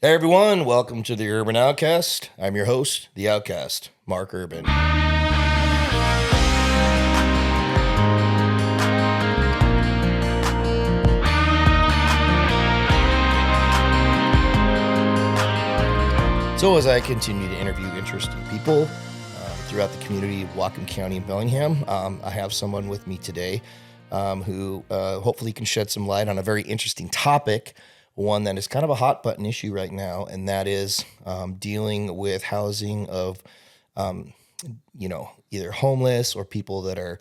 Hey everyone, welcome to the Urban Outcast. I'm your host, the Outcast, Mark Urban. So as I continue to interview interesting people throughout the community of Whatcom County and Bellingham, I have someone with me today who hopefully can shed some light on a very interesting topic, one that is kind of a hot button issue right now, and that is dealing with housing of, either homeless or people that are,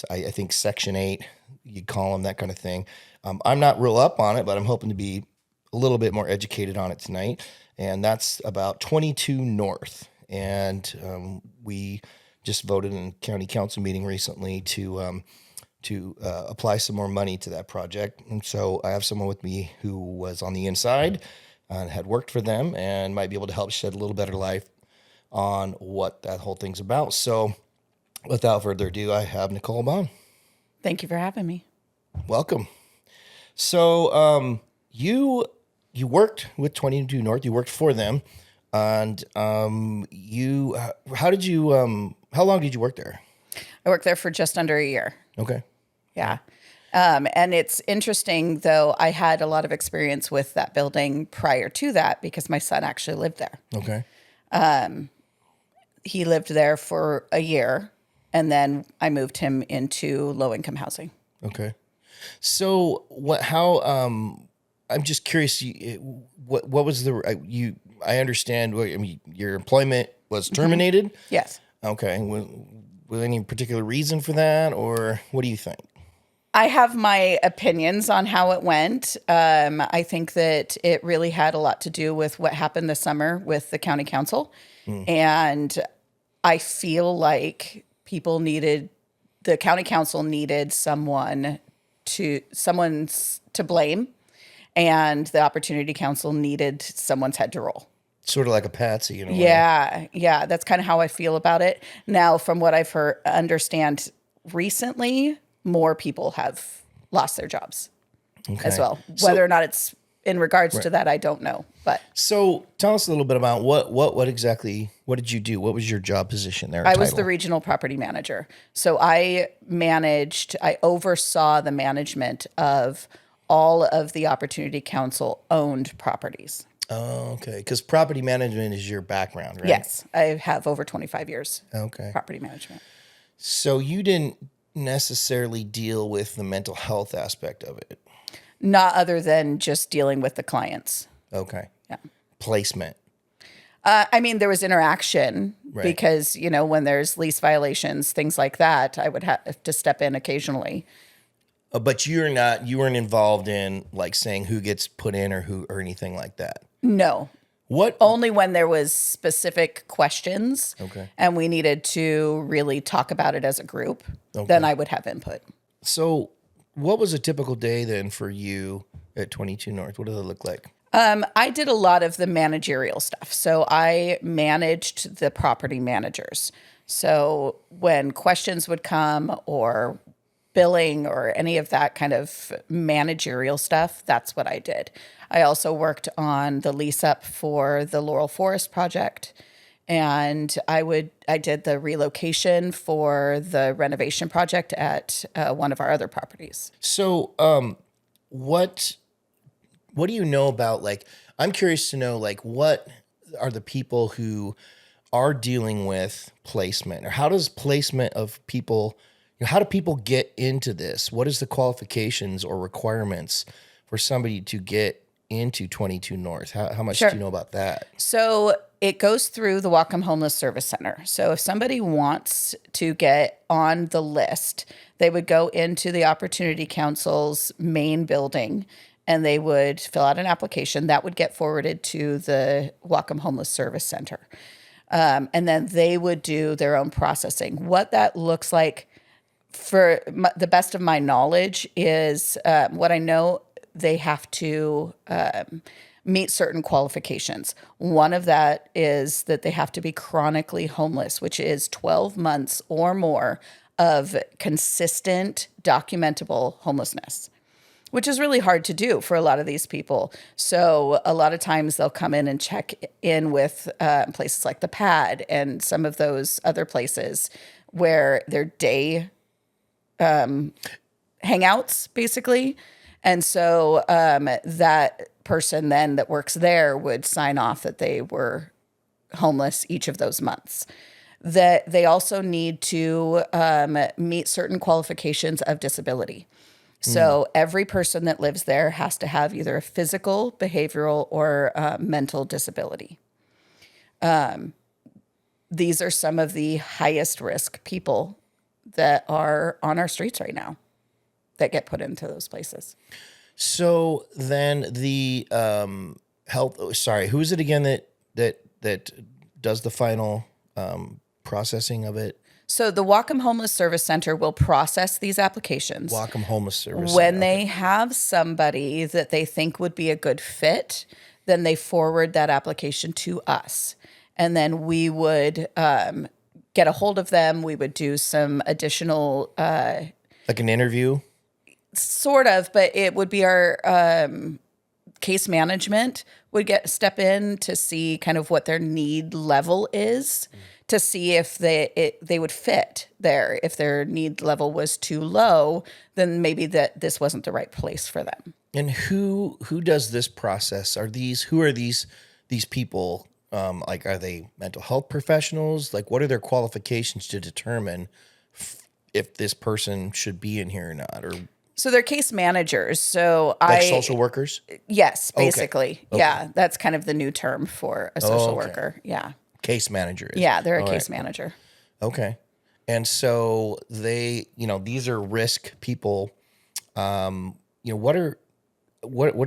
I think, Section 8, you'd call them, that kind of thing. I'm not real up on it, but I'm hoping to be a little bit more educated on it tonight, and that's about 22 North. And we just voted in a county council meeting recently to apply some more money to that project. And so I have someone with me who was on the inside and had worked for them and might be able to help shed a little better light on what that whole thing's about. So without further ado, I have Nicole Baughn. Thank you for having me. Welcome. So you worked with 22 North, you worked for them, and how long did you work there? I worked there for just under a year. Okay. Yeah. And it's interesting, though, I had a lot of experience with that building prior to that because my son actually lived there. Okay. He lived there for a year, and then I moved him into low-income housing. Okay. So I'm just curious, what was I understand, your employment was terminated? Yes. Okay. Was any particular reason for that, or what do you think? I have my opinions on how it went. I think that it really had a lot to do with what happened this summer with the county council. And I feel like the county council needed someone's to blame, and the opportunity council needed someone's head to roll. Sort of like a patsy, in a way. Yeah, that's kind of how I feel about it. Now, from what I've understand recently, more people have lost their jobs as well. Whether or not it's in regards to that, I don't know. But so tell us a little bit about what exactly, what did you do? What was your job position there? I was the regional property manager. So I oversaw the management of all of the Opportunity Council owned properties. Oh, okay. Because property management is your background, right? Yes, I have over 25 years. Okay. Property management. So you didn't necessarily deal with the mental health aspect of it? Not other than just dealing with the clients. Okay. Yeah. Placement. There was interaction because, when there's lease violations, things like that, I would have to step in occasionally. But you weren't involved in like saying who gets put in or anything like that? No. What? Only when there was specific questions. Okay. And we needed to really talk about it as a group. Okay. Then I would have input. So what was a typical day then for you at 22 North? What did it look like? I did a lot of the managerial stuff. So I managed the property managers. So when questions would come or billing or any of that kind of managerial stuff, that's what I did. I also worked on the lease up for the Laurel Forest project, and I did the relocation for the renovation project at one of our other properties. So, what do you know about, I'm curious to know, what are the people who are dealing with placement, or how does placement of people, how do people get into this? What is the qualifications or requirements for somebody to get into 22 North? How much do you know about that? So it goes through the Whatcom Homeless Service Center. So if somebody wants to get on the list, they would go into the Opportunity Council's main building and they would fill out an application that would get forwarded to the Whatcom Homeless Service Center. And then they would do their own processing. What that looks like, for the best of my knowledge, is what I know they have to meet certain qualifications. One of that is that they have to be chronically homeless, which is 12 months or more of consistent, documentable homelessness. which is really hard to do for a lot of these people. So a lot of times they'll come in and check in with places like the Pad and some of those other places where they're day hangouts, basically. And so that person then that works there would sign off that they were homeless each of those months. That they also need to meet certain qualifications of disability. So every person that lives there has to have either a physical, behavioral, or mental disability. These are some of the highest risk people that are on our streets right now that get put into those places. So then the health. Oh, sorry, who is it again that does the final processing of it? So the Whatcom Homeless Service Center will process these applications. Whatcom Homeless Service When Center. they have somebody that they think would be a good fit, then they forward that application to us. And then we would get a hold of them. We would do some additional Like an interview? sort of, but it would be our case management would step in to see kind of what their need level is, to see if they would fit there. If their need level was too low, then maybe that this wasn't the right place for them. And who does this process? Who are these people? Like, are they mental health professionals? Like, what are their qualifications to determine if this person should be in here or not? Or So they're case managers. So like social workers? Yes, basically. Okay. Yeah, that's kind of the new term for a social worker. Yeah. Case manager is. Yeah, they're a All case right. manager. Okay. And so these are risk people. What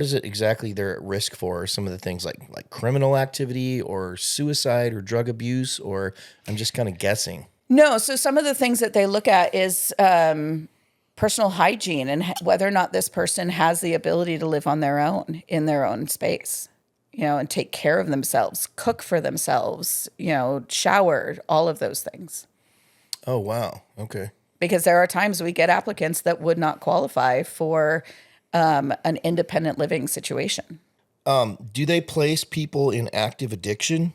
is it exactly they're at risk for? Some of the things like criminal activity or suicide or drug abuse, or I'm just kind of guessing. No, so some of the things that they look at is personal hygiene and whether or not this person has the ability to live on their own in their own space, and take care of themselves, cook for themselves, shower, all of those things. Oh, wow. Okay. Because there are times we get applicants that would not qualify for an independent living situation. Do they place people in active addiction?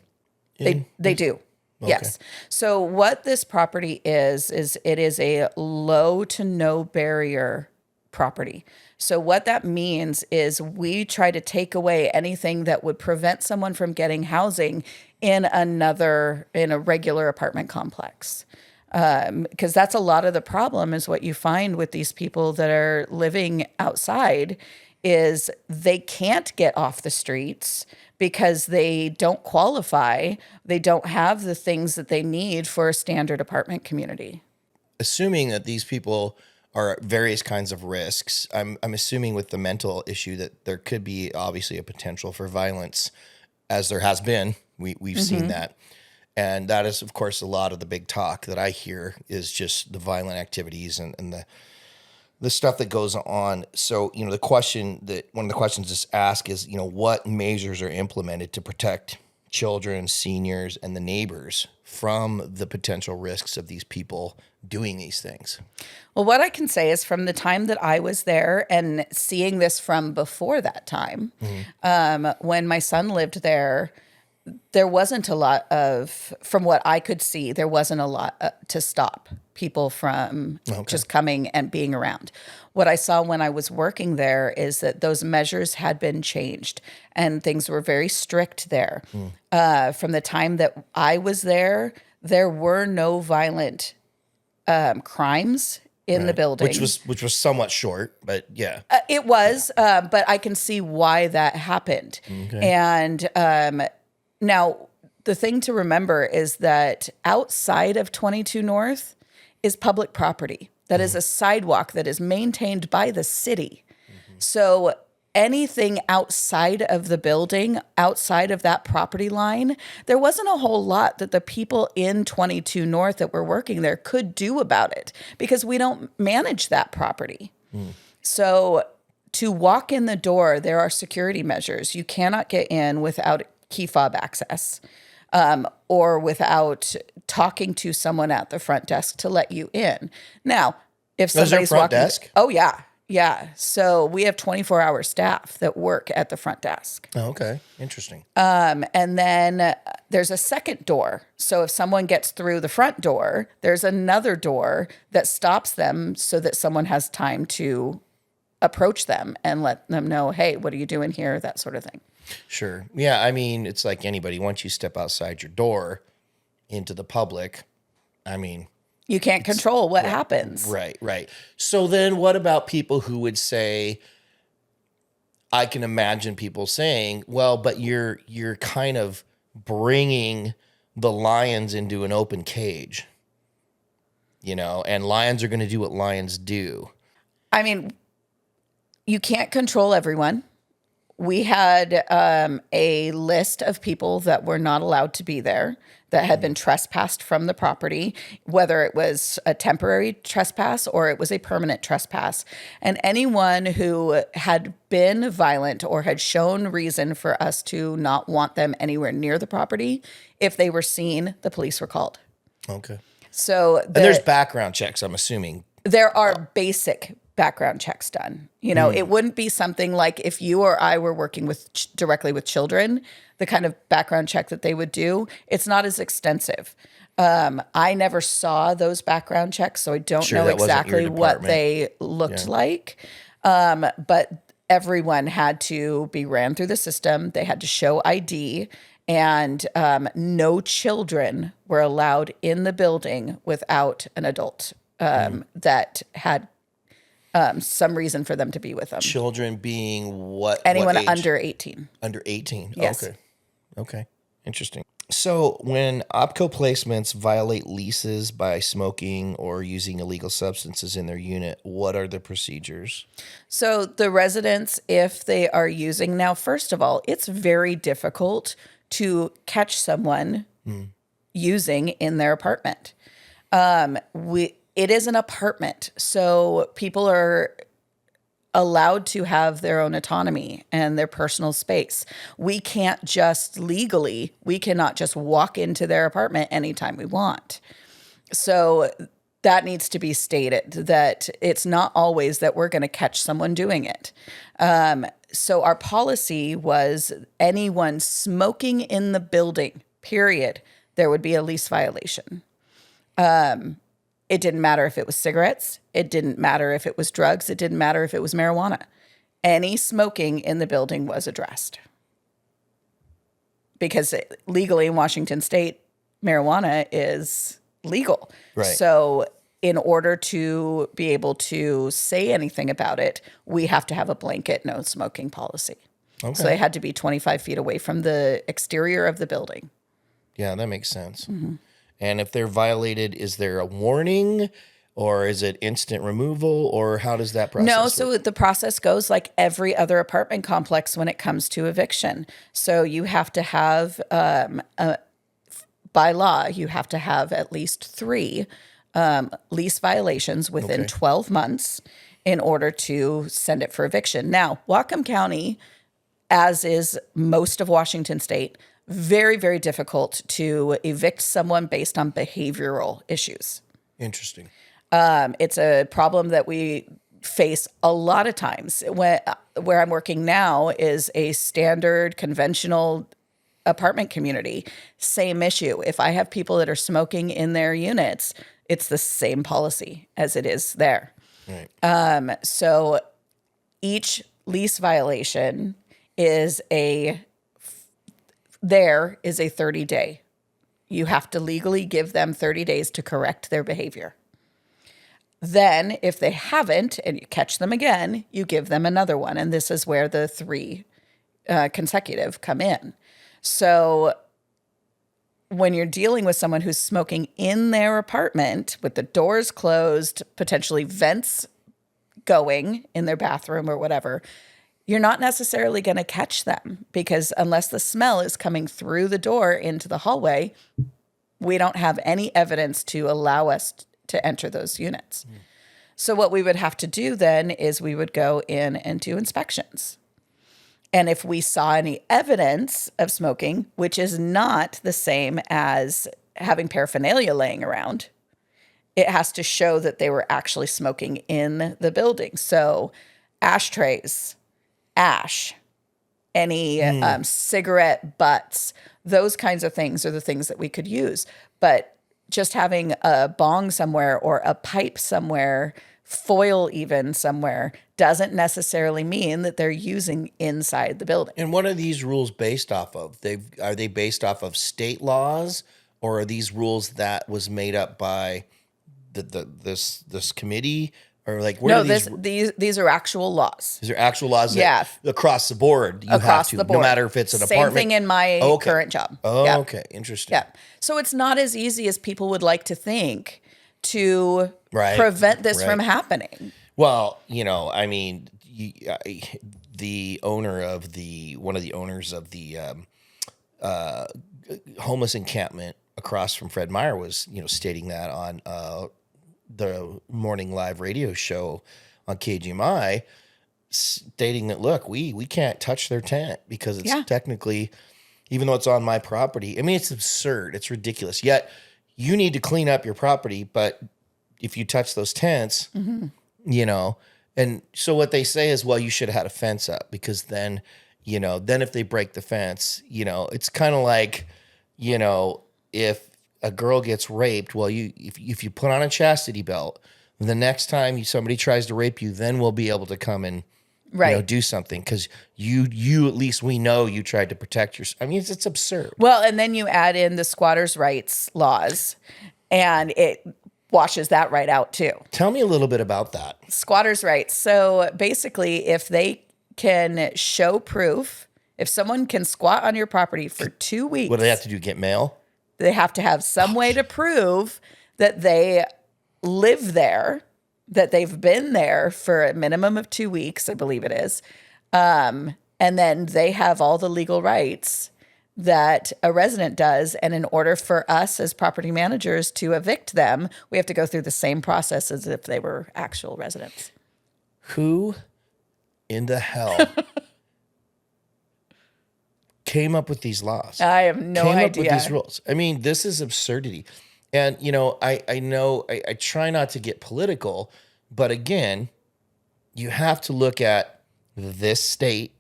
They do. Okay. Yes. So what this property is it is a low to no barrier property. So what that means is we try to take away anything that would prevent someone from getting housing in a regular apartment complex. Because that's a lot of the problem is what you find with these people that are living outside is they can't get off the streets because they don't qualify. They don't have the things that they need for a standard apartment community. Assuming that these people are at various kinds of risks, I'm assuming with the mental issue that there could be obviously a potential for violence, as there has been. We've seen that. And that is, of course, a lot of the big talk that I hear is just the violent activities and the stuff that goes on. So, one of the questions is asked is, what measures are implemented to protect children, seniors, and the neighbors from the potential risks of these people doing these things? Well, what I can say is from the time that I was there and seeing this from before that time, when my son lived there, there wasn't a lot from what I could see, there wasn't a lot to stop people from just coming and being around. What I saw when I was working there is that those measures had been changed and things were very strict there. From the time that I was there were no violent crimes in the building. Which was somewhat short, but yeah. It was, but I can see why that happened. Okay. And now, the thing to remember is that outside of 22 North is public property. That is a sidewalk that is maintained by the city. So anything outside of the building, outside of that property line, there wasn't a whole lot that the people in 22 North that were working there could do about it because we don't manage that property. So to walk in the door, there are security measures. You cannot get in without key fob access or without talking to someone at the front desk to let you in. Now, if there a somebody's front walking, desk? oh yeah, Yeah. So we have 24-hour staff that work at the front desk. Oh, okay. Interesting. And then there's a second door. So if someone gets through the front door, there's another door that stops them so that someone has time to approach them and let them know, hey, what are you doing here? That sort of thing. Sure. Yeah. I mean, it's like anybody. Once you step outside your door into the public, I mean, You can't control what happens. right, right. So then what about people who would say, I can imagine people saying, well, but you're kind of bringing the lions into an open cage, and lions are going to do what lions do. I mean, you can't control everyone. We had a list of people that were not allowed to be there that had been trespassed from the property, whether it was a temporary trespass or it was a permanent trespass. And anyone who had been violent or had shown reason for us to not want them anywhere near the property, if they were seen, the police were called. Okay. So And there's background checks, I'm assuming. there are basic background checks done. It wouldn't be something like if you or I were working with directly with children, the kind of background check that they would do. It's not as extensive. I never saw those background checks, so I don't Sure, know that wasn't your exactly what department. they looked like. But everyone had to be ran through the system. They had to show ID, and no children were allowed in the building without an adult that had some reason for them to be with them. Children being what? Anyone what age? under 18. Under 18. Yes. Okay. Okay. Interesting. So when OPCO placements violate leases by smoking or using illegal substances in their unit, what are the procedures? So the residents, if they are using now, first of all, it's very difficult to catch someone using in their apartment. It is an apartment, so people are allowed to have their own autonomy and their personal space. We cannot just walk into their apartment anytime we want. So that needs to be stated, that it's not always that we're going to catch someone doing it. So our policy was anyone smoking in the building, period, there would be a lease violation. It didn't matter if it was cigarettes. It didn't matter if it was drugs. It didn't matter if it was marijuana. Any smoking in the building was addressed. Because legally in Washington State, marijuana is legal. Right. So in order to be able to say anything about it, we have to have a blanket no smoking policy. Okay. So they had to be 25 feet away from the exterior of the building. Yeah, that makes sense. And if they're violated, is there a warning or is it instant removal or how does that process No, work? so the process goes like every other apartment complex when it comes to eviction. So you have to have, by law, you have to have at least 3 lease violations within 12 months in order to send it for eviction. Now, Whatcom County, as is most of Washington State, very, very difficult to evict someone based on behavioral issues. Interesting. It's a problem that we face a lot of times. Where I'm working now is a standard conventional apartment community. Same issue. If I have people that are smoking in their units, it's the same policy as it is there. Right. So each lease violation is a 30-day. You have to legally give them 30 days to correct their behavior. Then, if they haven't and you catch them again, you give them another one. And this is where the 3 consecutive come in. So when you're dealing with someone who's smoking in their apartment with the doors closed, potentially vents going in their bathroom or whatever, you're not necessarily going to catch them because unless the smell is coming through the door into the hallway, we don't have any evidence to allow us to enter those units. So what we would have to do then is we would go in and do inspections. And if we saw any evidence of smoking, which is not the same as having paraphernalia laying around, it has to show that they were actually smoking in the building. So ashtrays, ash, any cigarette butts, those kinds of things are the things that we could use. But just having a bong somewhere or a pipe somewhere, foil even somewhere, doesn't necessarily mean that they're using inside the building. And what are these rules based off of? Are they based off of state laws, or are these rules that was made up by this committee? Or like, where No, are these are actual laws. Is there actual laws that across the board you have to, no matter if it's an apartment? Same thing in my current job. Oh, Yeah. okay. Interesting. Yeah. So it's not as easy as people would like to think to prevent this from happening. Well, I mean, one of the owners of the homeless encampment across from Fred Meyer was, stating that on the morning live radio show on KGMI, stating that, look, we can't touch their tent because it's technically, even though it's on my property. I mean, it's absurd. It's ridiculous. Yet you need to clean up your property, but if you touch those tents, and so what they say is, well, you should have had a fence up, because then if they break the fence, it's kind of like, if a girl gets raped, well, if you put on a chastity belt, the next time somebody tries to rape you, then we'll be able to come and do something, because you at least we know you tried to protect yourself. I mean, it's absurd. Well, and then you add in the squatters' rights laws, and it washes that right out too. Tell me a little bit about that. Squatters' rights. So basically, if they can show proof, if someone can squat on your property for 2 weeks, what do they have to do? Get mail? They have to have some way to prove that they live there, that they've been there for a minimum of 2 weeks, I believe it is. And then they have all the legal rights that a resident does. And in order for us as property managers to evict them, we have to go through the same process as if they were actual residents. Who in the hell came up with these laws? I have no idea. Came up with these rules. I mean, this is absurdity. And, I try not to get political, but again, you have to look at this state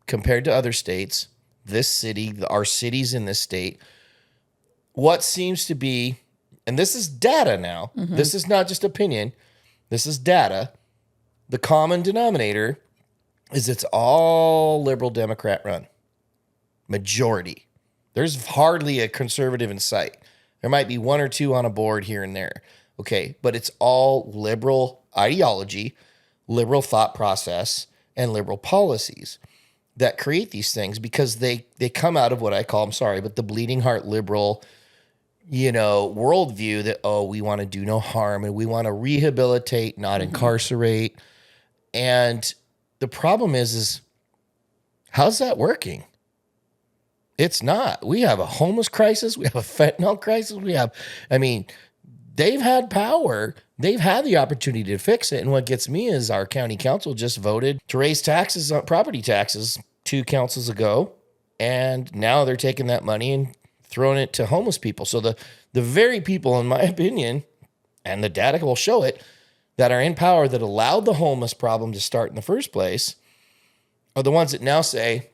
compared to other states, this city, our cities in this state. What seems to be, and this is data now, this is not just opinion, this is data. The common denominator is it's all liberal Democrat run. Majority. There's hardly a conservative in sight. There might be one or two on a board here and there. Okay, but it's all liberal ideology, liberal thought process, and liberal policies that create these things, because they come out of what I call, I'm sorry, but the bleeding heart liberal, worldview that, we want to do no harm and we want to rehabilitate, not incarcerate. And the problem is how's that working? It's not. We have a homeless crisis. We have a fentanyl crisis. They've had power. They've had the opportunity to fix it. And what gets me is our county council just voted to raise taxes on property taxes 2 councils ago. And now they're taking that money and throwing it to homeless people. So the very people, in my opinion, and the data will show it, that are in power that allowed the homeless problem to start in the first place are the ones that now say,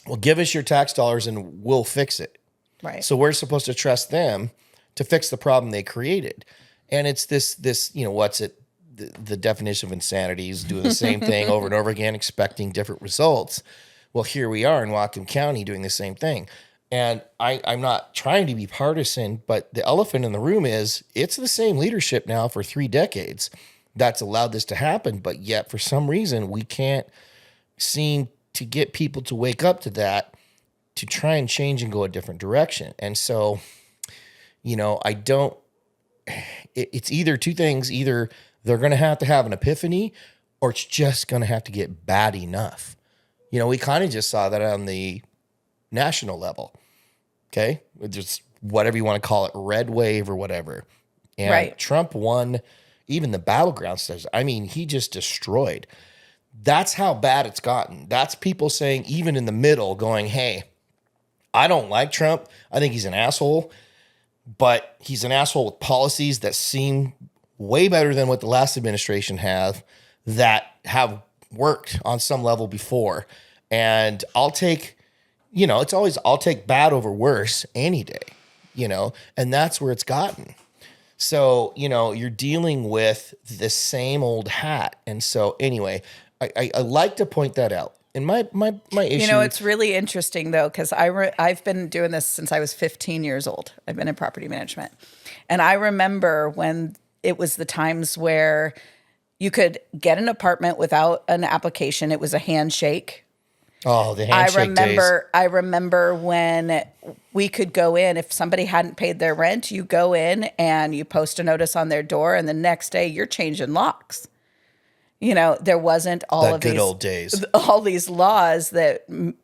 well, give us your tax dollars and we'll fix it. Right. So we're supposed to trust them to fix the problem they created. And it's this, what's it? The definition of insanity is doing the same thing over and over again, expecting different results. Well, here we are in Whatcom County doing the same thing. And I'm not trying to be partisan, but the elephant in the room is it's the same leadership now for 3 decades that's allowed this to happen. But yet, for some reason, we can't seem to get people to wake up to that, to try and change and go a different direction. And so, it's either two things. Either they're going to have an epiphany, or it's just going to have to get bad enough. We kind of just saw that on the national level. Okay. Just whatever you want to call it, red wave or whatever. And Trump won even the battleground states. I mean, he just destroyed. That's how bad it's gotten. That's people saying, even in the middle, going, hey, I don't like Trump. I think he's an asshole. but he's an asshole with policies that seem way better than what the last administration have worked on some level before. And I'll take, I'll take bad over worse any day, and that's where it's gotten. So, you're dealing with the same old hat. And so anyway, I like to point that out. And my issue. It's really interesting though, because I've been doing this since I was 15 years old. I've been in property management. And I remember when it was the times where you could get an apartment without an application. It was a handshake. Oh, the handshake days. I remember when we could go in, if somebody hadn't paid their rent, you go in and you post a notice on their door, and the next day you're changing locks. There wasn't all of these good old days, all these laws and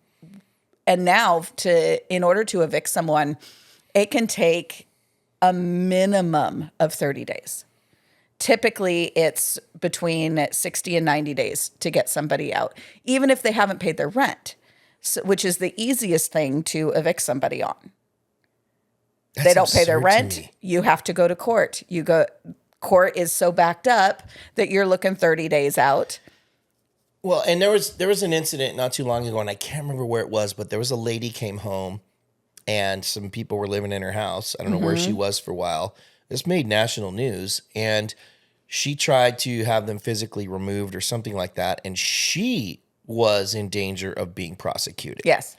now in order to evict someone, it can take a minimum of 30 days. Typically, it's between 60 and 90 days to get somebody out, even if they haven't paid their rent, which is the easiest thing to evict somebody on. They don't pay their rent, you have to go to court. Court is so backed up that you're looking 30 days out. Well, and there was an incident not too long ago, and I can't remember where it was, but there was a lady came home, and some people were living in her house. I don't know where she was for a while. This made national news, and she tried to have them physically removed or something like that, and she was in danger of being prosecuted. Yes.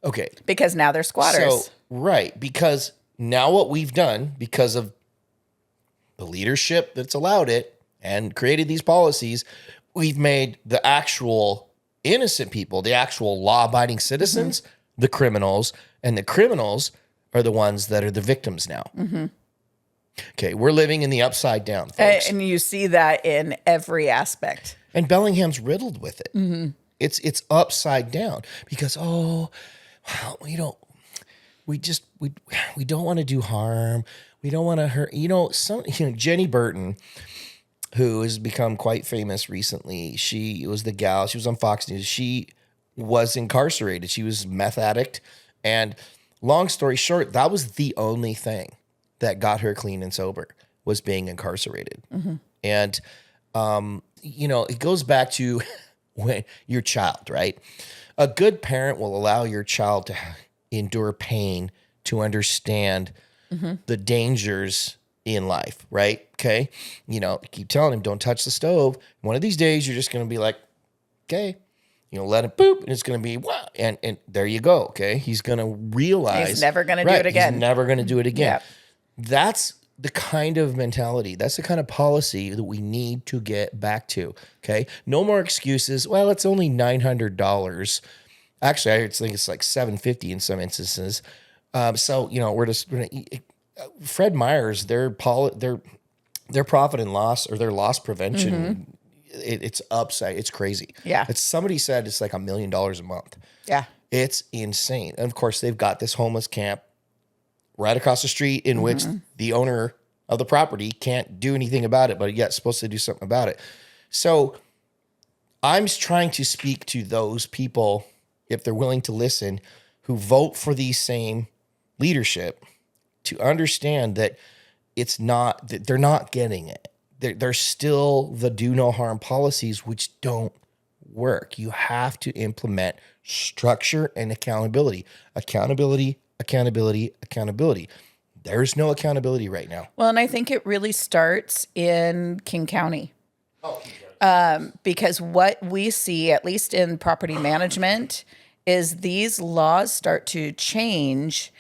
Okay. Because now they're squatters. So, right, because now what we've done, because of the leadership that's allowed it and created these policies, we've made the actual innocent people, the actual law-abiding citizens, the criminals, and the criminals are the ones that are the victims now. Mm-hmm. Okay, we're living in the upside down, folks. And you see that in every aspect. And Bellingham's riddled with it. Mm-hmm. It's upside down because, we don't want to do harm. We don't want to hurt. Jenny Burton, who has become quite famous recently, she was the gal. She was on Fox News. She was incarcerated. She was a meth addict. And long story short, that was the only thing that got her clean and sober, was being incarcerated. Mm-hmm. And, it goes back to when your child, right? A good parent will allow your child to endure pain to understand the dangers in life, right? Okay. Keep telling him, don't touch the stove. One of these days, you're just going to be like, okay, let it boop, and it's going to be, wow. And there you go. Okay. He's going to realize. He's never going to do it again. He's never going to do it again. Yep. That's the kind of mentality. That's the kind of policy that we need to get back to. Okay. No more excuses. Well, it's only $900. Actually, I think it's like $750 in some instances. So we're going to. Fred Meyer's their profit and loss, or their loss prevention. It's upside. It's crazy. Yeah. Somebody said it's like $1 million a month. Yeah. It's insane. And of course, they've got this homeless camp right across the street in which the owner of the property can't do anything about it, but yet supposed to do something about it. So I'm trying to speak to those people, if they're willing to listen, who vote for the same leadership, to understand that that they're not getting it. They're still the do no harm policies, which don't work. You have to implement structure and accountability. Accountability. There's no accountability right now. Well, and I think it really starts in King County. Because what we see, at least in property management, is these laws start to change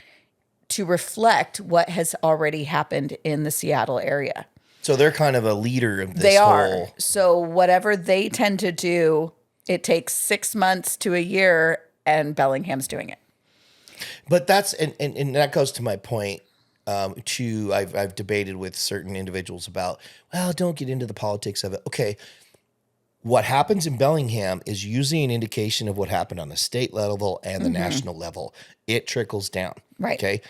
to reflect what has already happened in the Seattle area. So they're kind of a leader of this They are. whole... So whatever they tend to do, it takes 6 months to a year, and Bellingham's doing it. But that's, and that goes to my point, I've debated with certain individuals about, well, don't get into the politics of it. Okay, what happens in Bellingham is usually an indication of what happened on the state level and the national level. It trickles down. Right. Okay.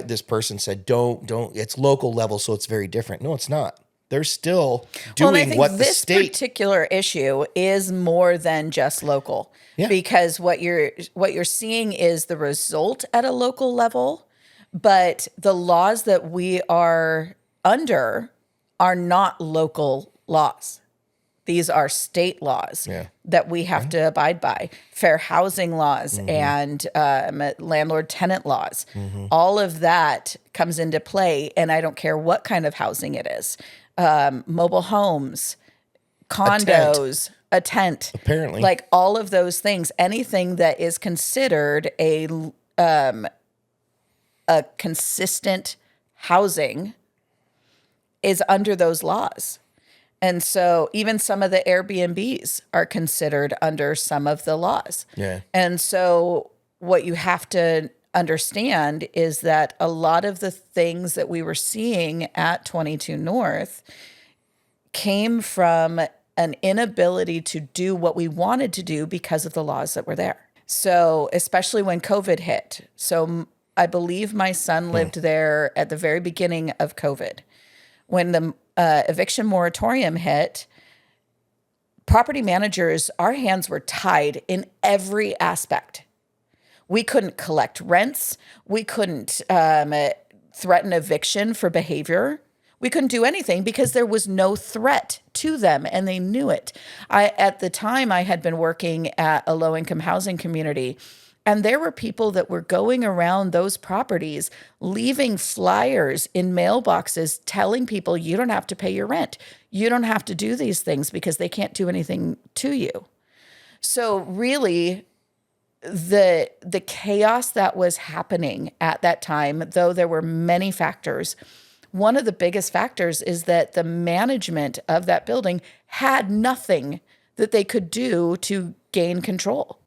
This person said, don't, it's local level, so it's very different. No, it's not. They're still doing what the state... This particular issue is more than just local. Yeah. Because what you're seeing is the result at a local level, But the laws that we are under are not local laws. These are state laws Yeah. that we have to abide by. Fair housing laws and landlord tenant laws. All of that comes into play. And I don't care what kind of housing it is, mobile homes, condos, a tent, Apparently. like all of those things, anything that is considered a consistent housing is under those laws. And so even some of the Airbnbs are considered under some of the laws. Yeah. And so what you have to understand is that a lot of the things that we were seeing at 22 North came from an inability to do what we wanted to do because of the laws that were there. So, especially when COVID hit. So, I believe my son lived there at the very beginning of COVID. When the eviction moratorium hit, property managers, our hands were tied in every aspect. We couldn't collect rents. We couldn't threaten eviction for behavior. We couldn't do anything because there was no threat to them, and they knew it. At the time, I had been working at a low-income housing community, and there were people that were going around those properties, leaving flyers in mailboxes telling people, you don't have to pay your rent. You don't have to do these things because they can't do anything to you. So really, the chaos that was happening at that time, though there were many factors, one of the biggest factors is that the management of that building had nothing that they could do to gain control.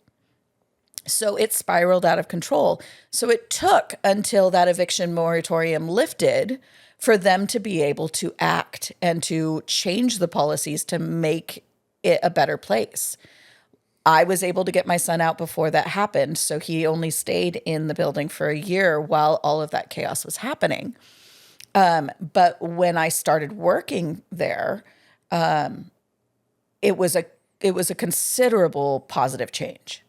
So it spiraled out of control. So it took until that eviction moratorium lifted for them to be able to act and to change the policies to make it a better place. I was able to get my son out before that happened. So he only stayed in the building for a year while all of that chaos was happening. But when I started working there, it was a considerable positive change.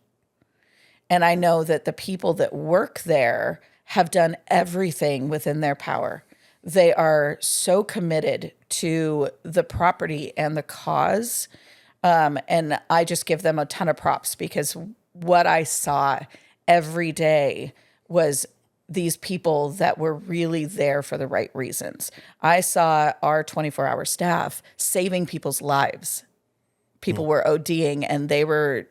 And I know that the people that work there have done everything within their power. They are so committed to the property and the cause. And I just give them a ton of props because what I saw every day was these people that were really there for the right reasons. I saw our 24-hour staff saving people's lives. People were ODing and they were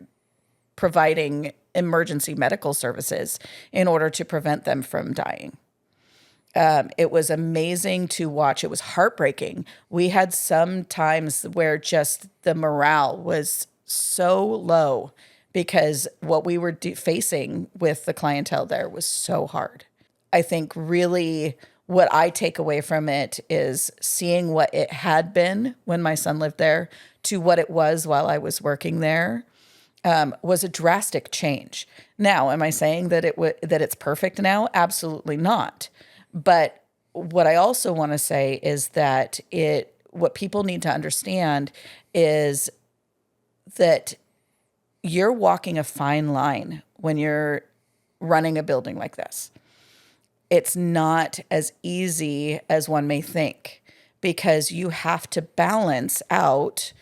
providing emergency medical services in order to prevent them from dying. It was amazing to watch. It was heartbreaking. We had some times where just the morale was so low because what we were facing with the clientele there was so hard. I think really what I take away from it is seeing what it had been when my son lived there to what it was while I was working there. Was a drastic change. Now, am I saying that that it's perfect now? Absolutely not. But what I also want to say is that what people need to understand is that you're walking a fine line when you're running a building like this. It's not as easy as one may think because you have to balance out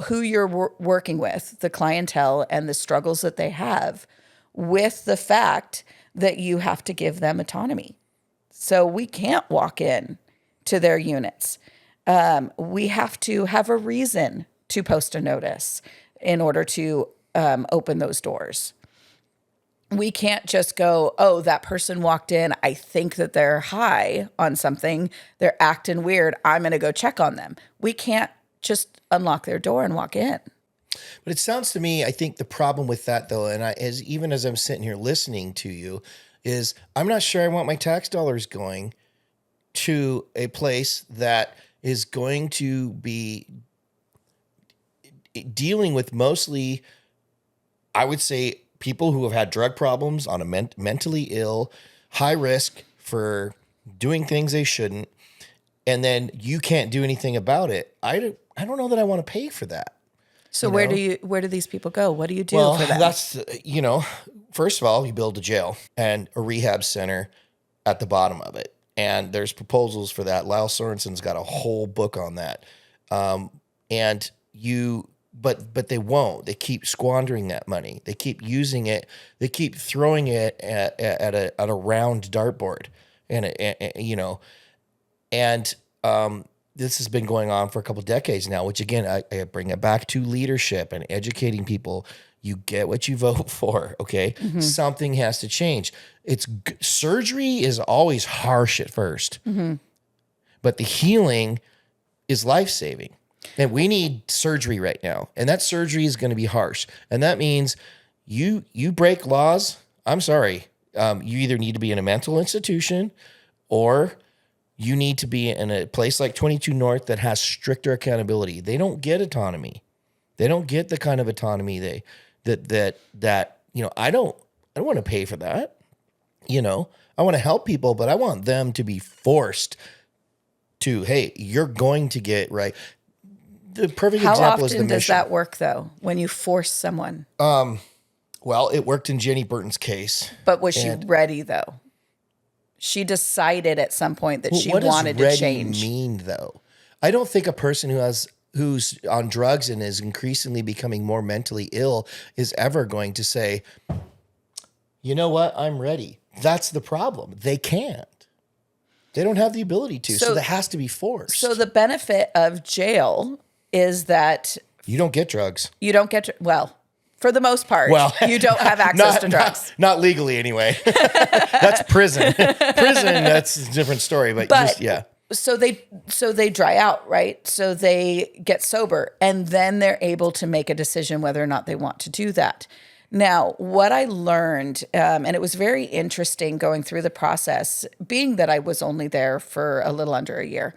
who you're working with, the clientele and the struggles that they have, with the fact that you have to give them autonomy. So we can't walk in to their units. We have to have a reason to post a notice in order to open those doors. We can't just go, oh, that person walked in. I think that they're high on something. They're acting weird. I'm going to go check on them. We can't just unlock their door and walk in. But it sounds to me, I think the problem with that though, and even as I'm sitting here listening to you, is I'm not sure I want my tax dollars going to a place that is going to be dealing with mostly, I would say, people who have had drug problems, on a mentally ill, high risk for doing things they shouldn't, and then you can't do anything about it. I don't know that I want to pay for that. So you where know? where do these people go? What do you do Well, for them? that's, first of all, you build a jail and a rehab center at the bottom of it. And there's proposals for that. Lyle Sorensen's got a whole book on that. And but they won't. They keep squandering that money. They keep using it. They keep throwing it at a round dartboard, and this has been going on for a couple decades now. Which again, I bring it back to leadership and educating people. You get what you vote for. Okay, something has to change. Surgery is always harsh at 1st, but the healing is life saving. And we need surgery right now. And that surgery is going to be harsh. And that means you break laws. I'm sorry. You either need to be in a mental institution or you need to be in a place like 22 North that has stricter accountability. They don't get autonomy. They don't get the kind of autonomy I don't want to pay for that. I want to help people, but I want them to be forced to, hey, you're going to get right. The perfect How example is the often does mission. that work, though, when you force someone? Well, it worked in Jenny Burton's case. But was she ready, though? She decided at some point that she What wanted does ready to change. mean, though? I don't think a person who's on drugs and is increasingly becoming more mentally ill is ever going to say, you know what, I'm ready. That's the problem. They can't. They don't have the ability to. So that has to be forced. So the benefit of jail is that you don't get drugs. you don't get, for the most part, you don't have access not, to drugs. Not legally, anyway. That's prison. That's a different story. But yeah. So they dry out, right? So they get sober, and then they're able to make a decision whether or not they want to do that. Now, what I learned, and it was very interesting going through the process, being that I was only there for a little under a year.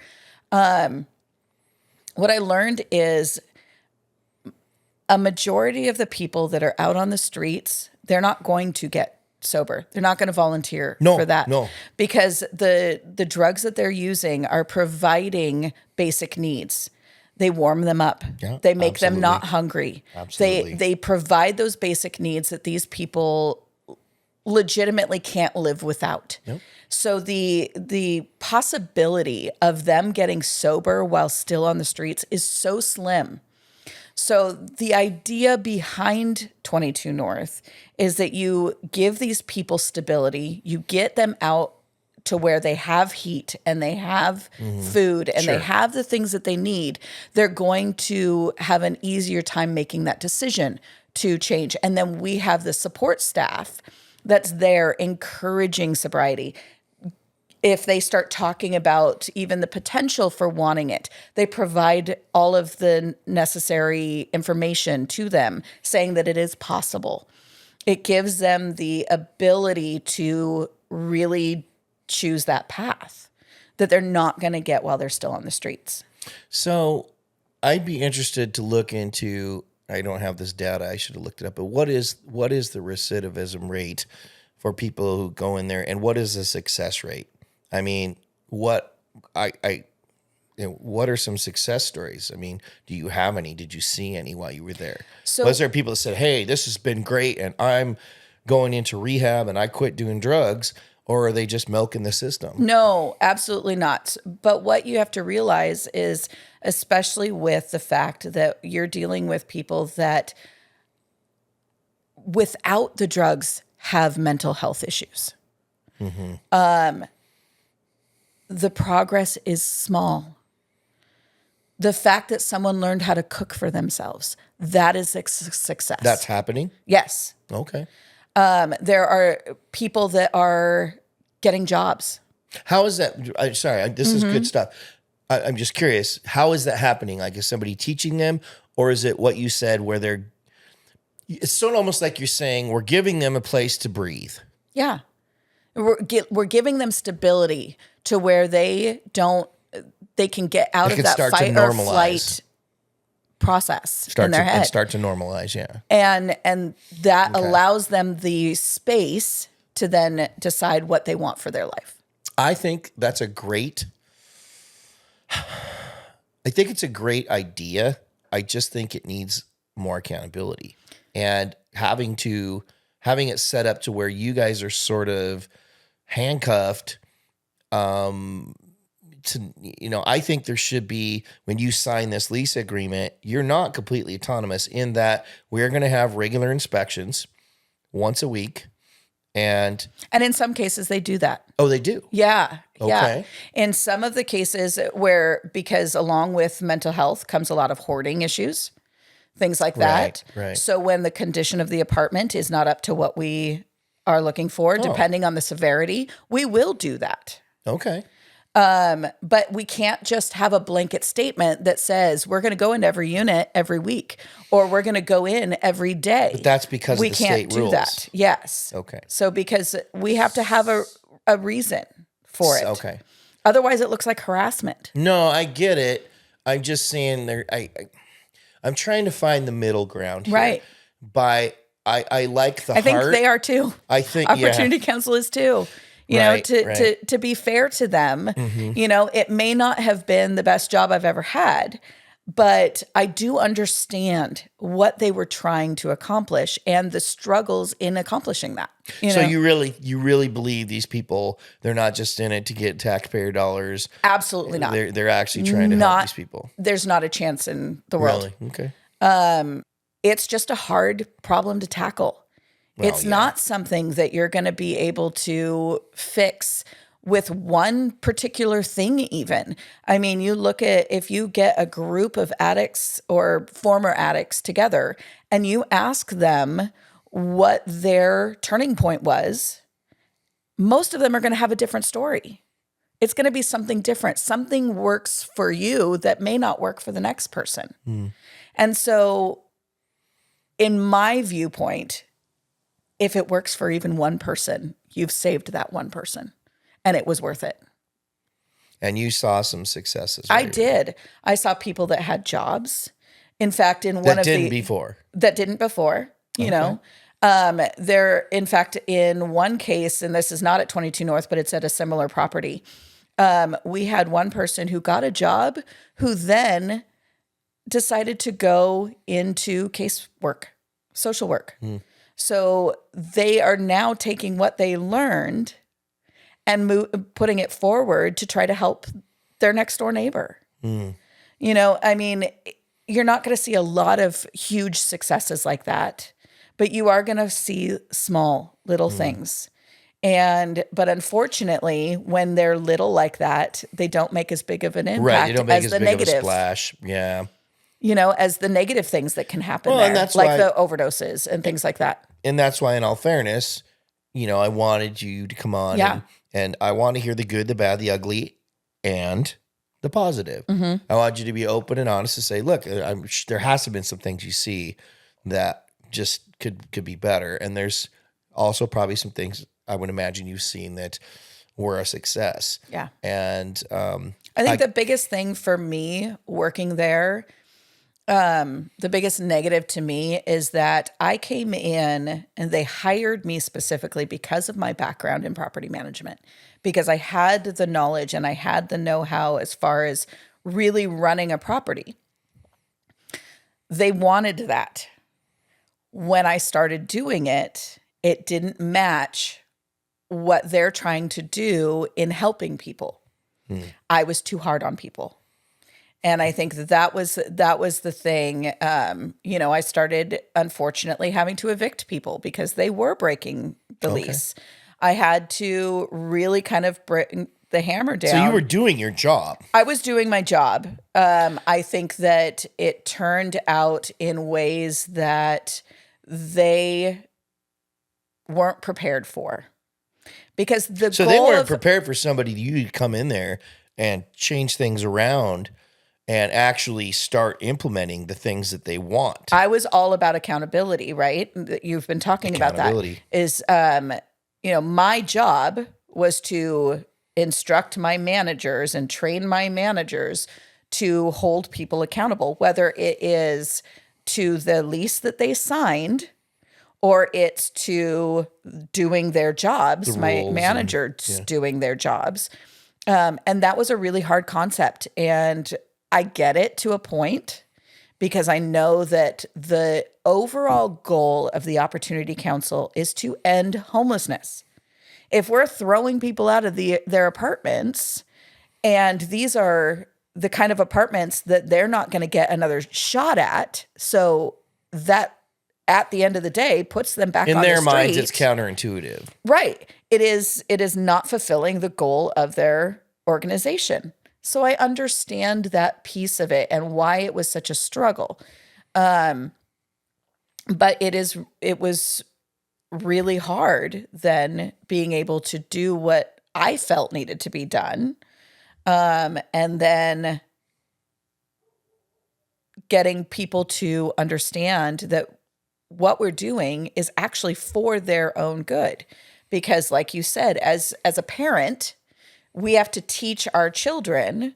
What I learned is a majority of the people that are out on the streets, they're not going to get sober. They're not going to volunteer for that. No. Because the drugs that they're using are providing basic needs. They warm them up. Yeah, they make them not hungry. Absolutely. They provide those basic needs that these people legitimately can't live without. Yep. So the possibility of them getting sober while still on the streets is so slim. So the idea behind 22 North is that you give these people stability, you get them out to where they have heat and they have food and they have the things that they need. They're going to have an easier time making that decision to change. And then we have the support staff that's there encouraging sobriety. If they start talking about even the potential for wanting it, they provide all of the necessary information to them saying that it is possible. It gives them the ability to really choose that path that they're not going to get while they're still on the streets. So I'd be interested to look into, I don't have this data, I should have looked it up, but what is the recidivism rate for people who go in there, and what is the success rate? I mean, what are some success stories? I mean, do you have any? Did you see any while you were there? So, was there people that said, hey, this has been great and I'm going into rehab and I quit doing drugs? Or are they just milking the system? No, absolutely not. But what you have to realize is, especially with the fact that you're dealing with people that without the drugs have mental health issues. The progress is small. The fact that someone learned how to cook for themselves, that is a success. That's happening? Yes. Okay. There are people that are getting jobs. How is that? Sorry, this is good stuff. I'm just curious. How is that happening? Like, is somebody teaching them, or is it what you said where it's sort of almost like you're saying we're giving them a place to breathe. Yeah. We're giving them stability to where they can get out of that fight or flight process in their head. And start to normalize, yeah. And that allows them the space to then decide what they want for their life. I think it's a great idea. I just think it needs more accountability, and having it set up to where you guys are sort of handcuffed. I think there should be, when you sign this lease agreement, you're not completely autonomous in that we're going to have regular inspections once a week. And in some cases they do that. oh, they do. Yeah. Yeah. Okay. In some of the cases because along with mental health comes a lot of hoarding issues, things like that. Right. So when the condition of the apartment is not up to what we are looking for, depending on the severity, we will do that. Okay. But we can't just have a blanket statement that says we're going to go in every unit every week, or we're going to go in every day. But that's because we of the can't state do rules. that. Yes. Okay. So because we have to have a reason for it. Okay. Otherwise, it looks like harassment. No, I get it. I'm just saying I'm trying to find the middle ground here. Right. I like the I think heart. they are too. I think Opportunity Council is too. Right. To be fair to them, it may not have been the best job I've ever had, but I do understand what they were trying to accomplish and the struggles in accomplishing that. So you really believe these people, they're not just in it to get taxpayer dollars. Absolutely not. They're actually trying to help these people. There's not a chance in the world. Really? Okay. It's just a hard problem to tackle. It's not something that you're going to be able to fix with one particular thing even. I mean, you look at, if you get a group of addicts or former addicts together and you ask them what their turning point was, most of them are going to have a different story. It's going to be something different. Something works for you that may not work for the next person. And so in my viewpoint, if it works for even one person, you've saved that one person, and it was worth it. And you saw some successes. I did. I saw people that had jobs. In fact, that didn't before. There, in fact, in one case, and this is not at 22 North, but it's at a similar property. We had one person who got a job who then decided to go into casework, social work. So they are now taking what they learned and putting it forward to try to help their next door neighbor. I mean, you're not going to see a lot of huge successes like that, but you are going to see small little things. But unfortunately, when they're little like that, they don't make as big of an impact Right, they don't make as as the big of a negative. splash. Yeah. As the negative things that can happen Well, there, and that's like why- the overdoses and things like that. And that's why, in all fairness, I wanted you to come on. Yeah. And I want to hear the good, the bad, the ugly, and the positive. I want you to be open and honest to say, look, there has to have been some things you see that just could be better. And there's also probably some things I would imagine you've seen that were a success. Yeah. And I think the biggest thing for me working there, the biggest negative to me is that I came in and they hired me specifically because of my background in property management, because I had the knowledge and I had the know-how as far as really running a property. They wanted that. When I started doing it, it didn't match what they're trying to do in helping people. I was too hard on people. And I think that was the thing. I started, unfortunately, having to evict people because they were breaking the lease. I had to really kind of bring the hammer down. so you were doing your job. I was doing my job. I think that it turned out in ways that they weren't prepared for. Because So they weren't prepared for somebody you to come in there and change things around and actually start implementing the things that they want. I was all about accountability, right? You've been talking about that. Is my job was to instruct my managers and train my managers to hold people accountable, whether it is to the lease that they signed or it's to doing their jobs, my managers doing their jobs. And that was a really hard concept. And I get it to a point because I know that the overall goal of the Opportunity Council is to end homelessness. If we're throwing people out of their apartments, and these are the kind of apartments that they're not going to get another shot at, so that at the end of the day puts them back In on the their street. minds, it's counterintuitive. Right. It is not fulfilling the goal of their organization. So I understand that piece of it and why it was such a struggle. But it was really hard then being able to do what I felt needed to be done. And then getting people to understand that what we're doing is actually for their own good. Because like you said, as a parent, we have to teach our children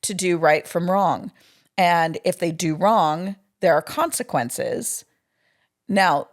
to do right from wrong. And if they do wrong, there are consequences. Now,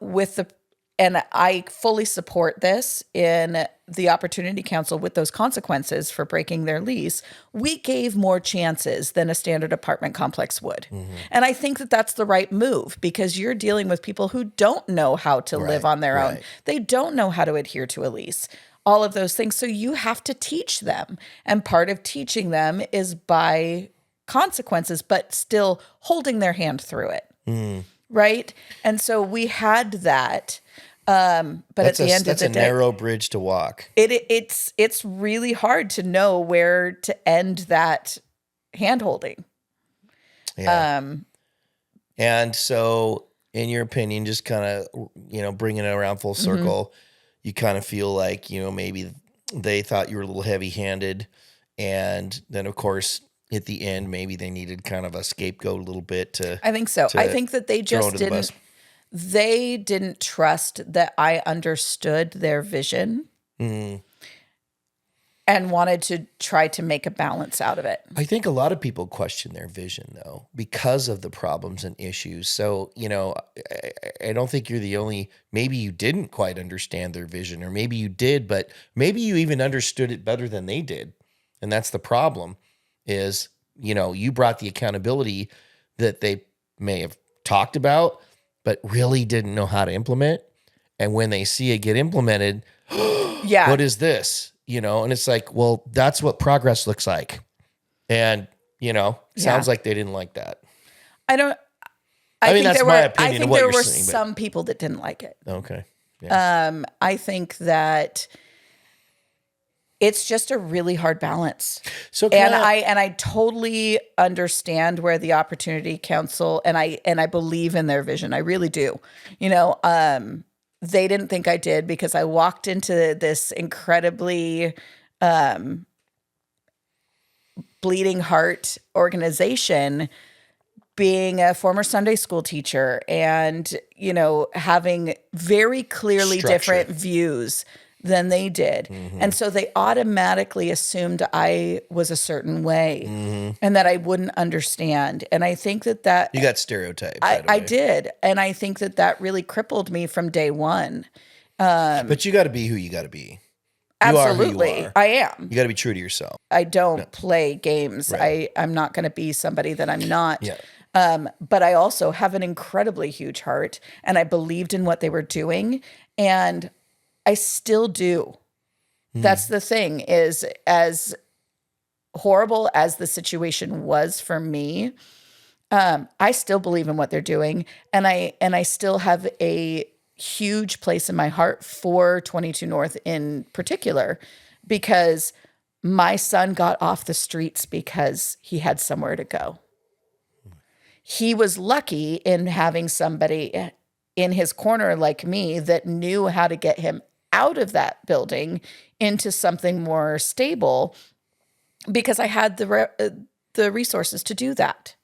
and I fully support this in the Opportunity Council with those consequences for breaking their lease. We gave more chances than a standard apartment complex would. Mm-hmm. And I think that that's the right move, because you're dealing with people who don't know how to live on their own. They don't know how to adhere to a lease, all of those things. So you have to teach them. And part of teaching them is by consequences, but still holding their hand through it. Mm. Right? And so we had that. But at the end of the day, that's a narrow bridge to walk. It's really hard to know where to end that hand-holding. Yeah. And so, in your opinion, just kind of, bringing it around full circle, you kind of feel like, maybe they thought you were a little heavy-handed, and then, of course, at the end, maybe they needed kind of a scapegoat a little bit to. I think so. I think that they just didn't. They didn't trust that I understood their vision and wanted to try to make a balance out of it. I think a lot of people question their vision, though, because of the problems and issues. So, I don't think you're the only, maybe you didn't quite understand their vision, or maybe you did, but maybe you even understood it better than they did. And that's the problem is, you brought the accountability that they may have talked about, but really didn't know how to implement. And when they see it get implemented, yeah, what is this? And it's like, well, that's what progress looks like. And, sounds like they didn't like that. I mean, think that's my opinion of what you're saying. There were some people that didn't like it. Okay. Yeah. I think that it's just a really hard balance. So I totally understand where the Opportunity Council, and I believe in their vision. I really do. They didn't think I did, because I walked into this incredibly bleeding heart organization, being a former Sunday school teacher and, having very clearly different views than they did. Mm-hmm. And so they automatically assumed I was a certain way and that I wouldn't understand. And I think that you got stereotyped. I did. And I think that really crippled me from day one. But you got to be who you got to be. Absolutely. You are who you are. I am. You got to be true to yourself. I don't play games. Right. I'm not going to be somebody that I'm not. Yeah. But I also have an incredibly huge heart, and I believed in what they were doing, and I still do. That's the thing, is as horrible as the situation was for me, I still believe in what they're doing. And I still have a huge place in my heart for 22 North in particular, because my son got off the streets because he had somewhere to go. He was lucky in having somebody in his corner like me that knew how to get him out of that building into something more stable, because I had the resources to do that.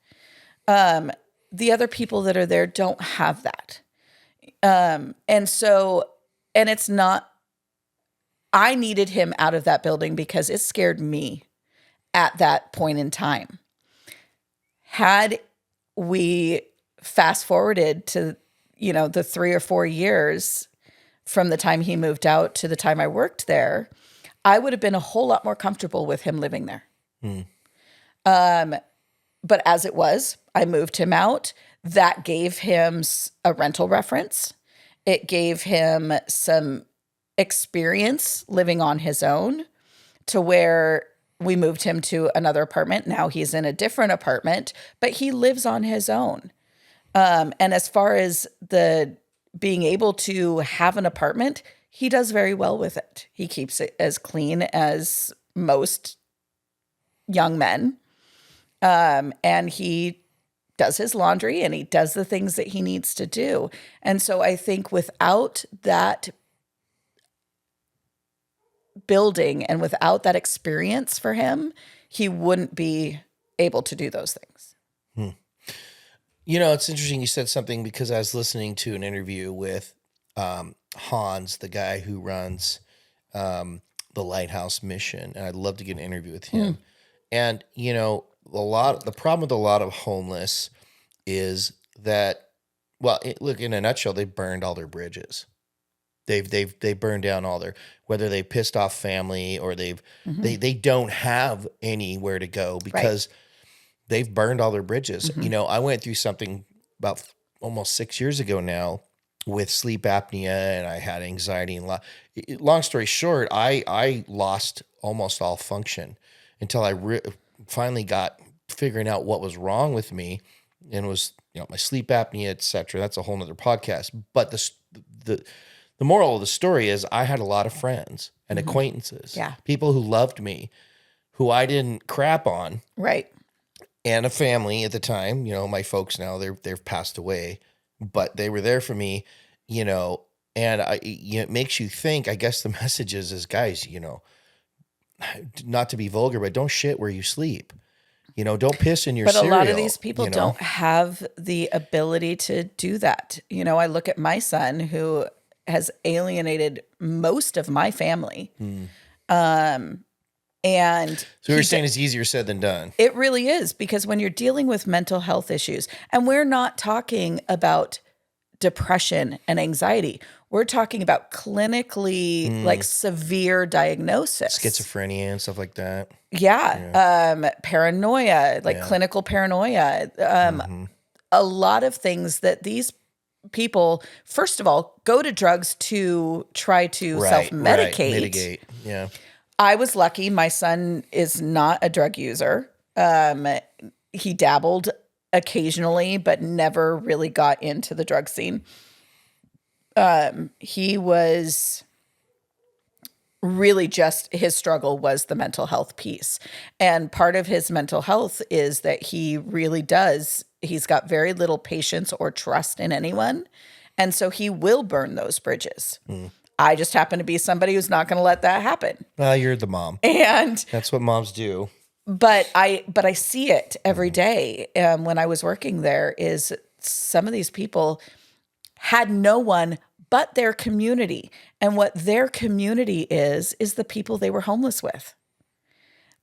The other people that are there don't have that. And it's not, I needed him out of that building because it scared me at that point in time. Had we fast forwarded to, the 3 or 4 years from the time he moved out to the time I worked there, I would have been a whole lot more comfortable with him living there. but as it was, I moved him out. That gave him a rental reference. It gave him some experience living on his own, to where we moved him to another apartment. Now he's in a different apartment, but he lives on his own. And as far as the being able to have an apartment, he does very well with it. He keeps it as clean as most young men. And he does his laundry and he does the things that he needs to do. And so I think without that building and without that experience for him, he wouldn't be able to do those things. It's interesting you said something, because I was listening to an interview with Hans, the guy who runs the Lighthouse Mission, and I'd love to get an interview with him. And the problem with a lot of homeless is that, look, in a nutshell, they burned all their bridges. They burned down all their, whether they pissed off family or they don't have anywhere to go because they've burned all their bridges. I went through something about almost 6 years ago now with sleep apnea, and I had anxiety and long story short, I lost almost all function until I finally got figuring out what was wrong with me, and it was my sleep apnea, etc. That's a whole nother podcast. But the moral of the story is I had a lot of friends and acquaintances, people who loved me, who I didn't crap on, right? And a family at the time. My folks now, they've passed away, but they were there for me. And it makes you think. I guess the message is guys, not to be vulgar, but don't shit where you sleep. Don't piss in your cereal. But a lot of these people don't have the ability to do that. I look at my son, who has alienated most of my family. And so you're saying it's easier said than done. It really is, because when you're dealing with mental health issues, and we're not talking about depression and anxiety, we're talking about clinically like severe diagnosis, schizophrenia and stuff like that. Paranoia, like clinical paranoia, a lot of things that these people, first of all, go to drugs to try to self-medicate. Mitigate. Yeah. I was lucky. My son is not a drug user. He dabbled occasionally, but never really got into the drug scene. He was really just, his struggle was the mental health piece. And part of his mental health is that he really he's got very little patience or trust in anyone. And so he will burn those bridges. I just happen to be somebody who's not going to let that happen. Well, you're the mom. And that's what moms do. But I see it every day. When I was working there, is some of these people had no one but their community. And what their community is the people they were homeless with.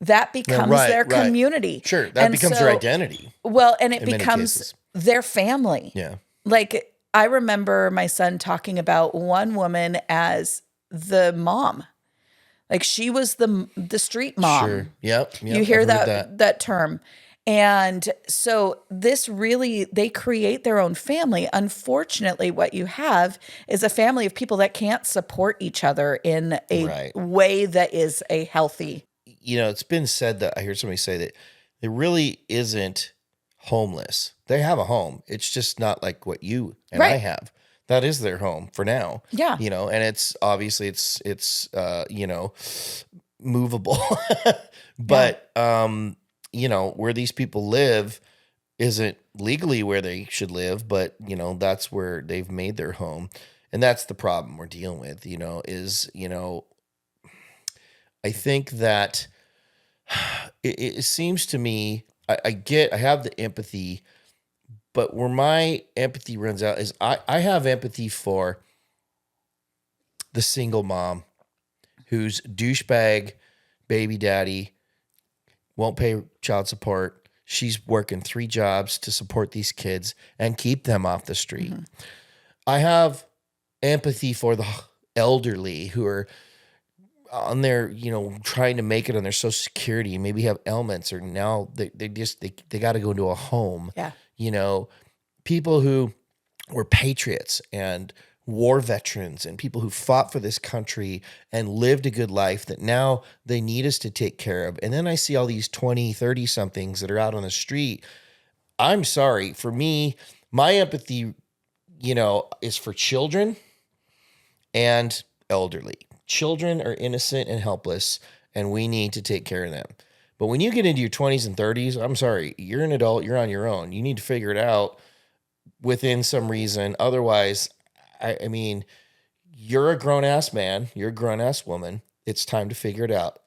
That becomes their community. Sure, that becomes their identity. Well, and it becomes their family. Yeah. Like, I remember my son talking about one woman as the mom. Like, she was the street mom. Sure. Yep. You hear that term. And so this really, they create their own family. Unfortunately, what you have is a family of people that can't support each other in a way that is a healthy. It's been said that I heard somebody say that it really isn't homeless. They have a home. It's just not like what you and I have. That is their home for now. Yeah. And it's obviously it's movable. But where these people live isn't legally where they should live, but that's where they've made their home. And that's the problem we're dealing with, I think that it seems to me, I have the empathy, but where my empathy runs out is I have empathy for the single mom who's douchebag baby daddy, won't pay child support. She's working 3 jobs to support these kids and keep them off the street. I have empathy for the elderly who are on their, trying to make it on their social security, maybe have ailments, or now they got to go into a home. Yeah. People who were patriots and war veterans and people who fought for this country and lived a good life that now they need us to take care of. And then I see all these 20, 30 somethings that are out on the street. I'm sorry, for me, my empathy, is for children and elderly. Children are innocent and helpless, and we need to take care of them. But when you get into your 20s and 30s, I'm sorry, you're an adult, you're on your own. You need to figure it out within some reason. Otherwise, I mean, you're a grown ass man, you're a grown ass woman. It's time to figure it out.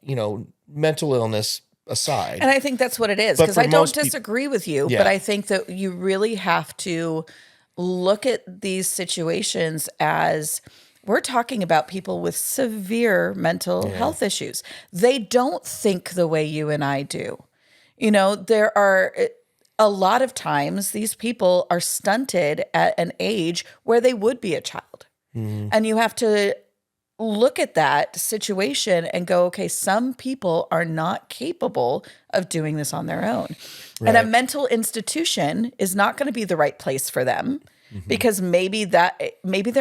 Mental illness aside. And I think that's what it is, But because for I don't most disagree with you, Yeah. but I think that you really have to look at these situations as we're talking about people with severe mental health issues. They don't think the way you and I do. There are a lot of times these people are stunted at an age where they would be a child. And you have to look at that situation and go, okay, some people are not capable of doing this on their own. And a Right. mental institution is not going to be the right place for them because maybe they're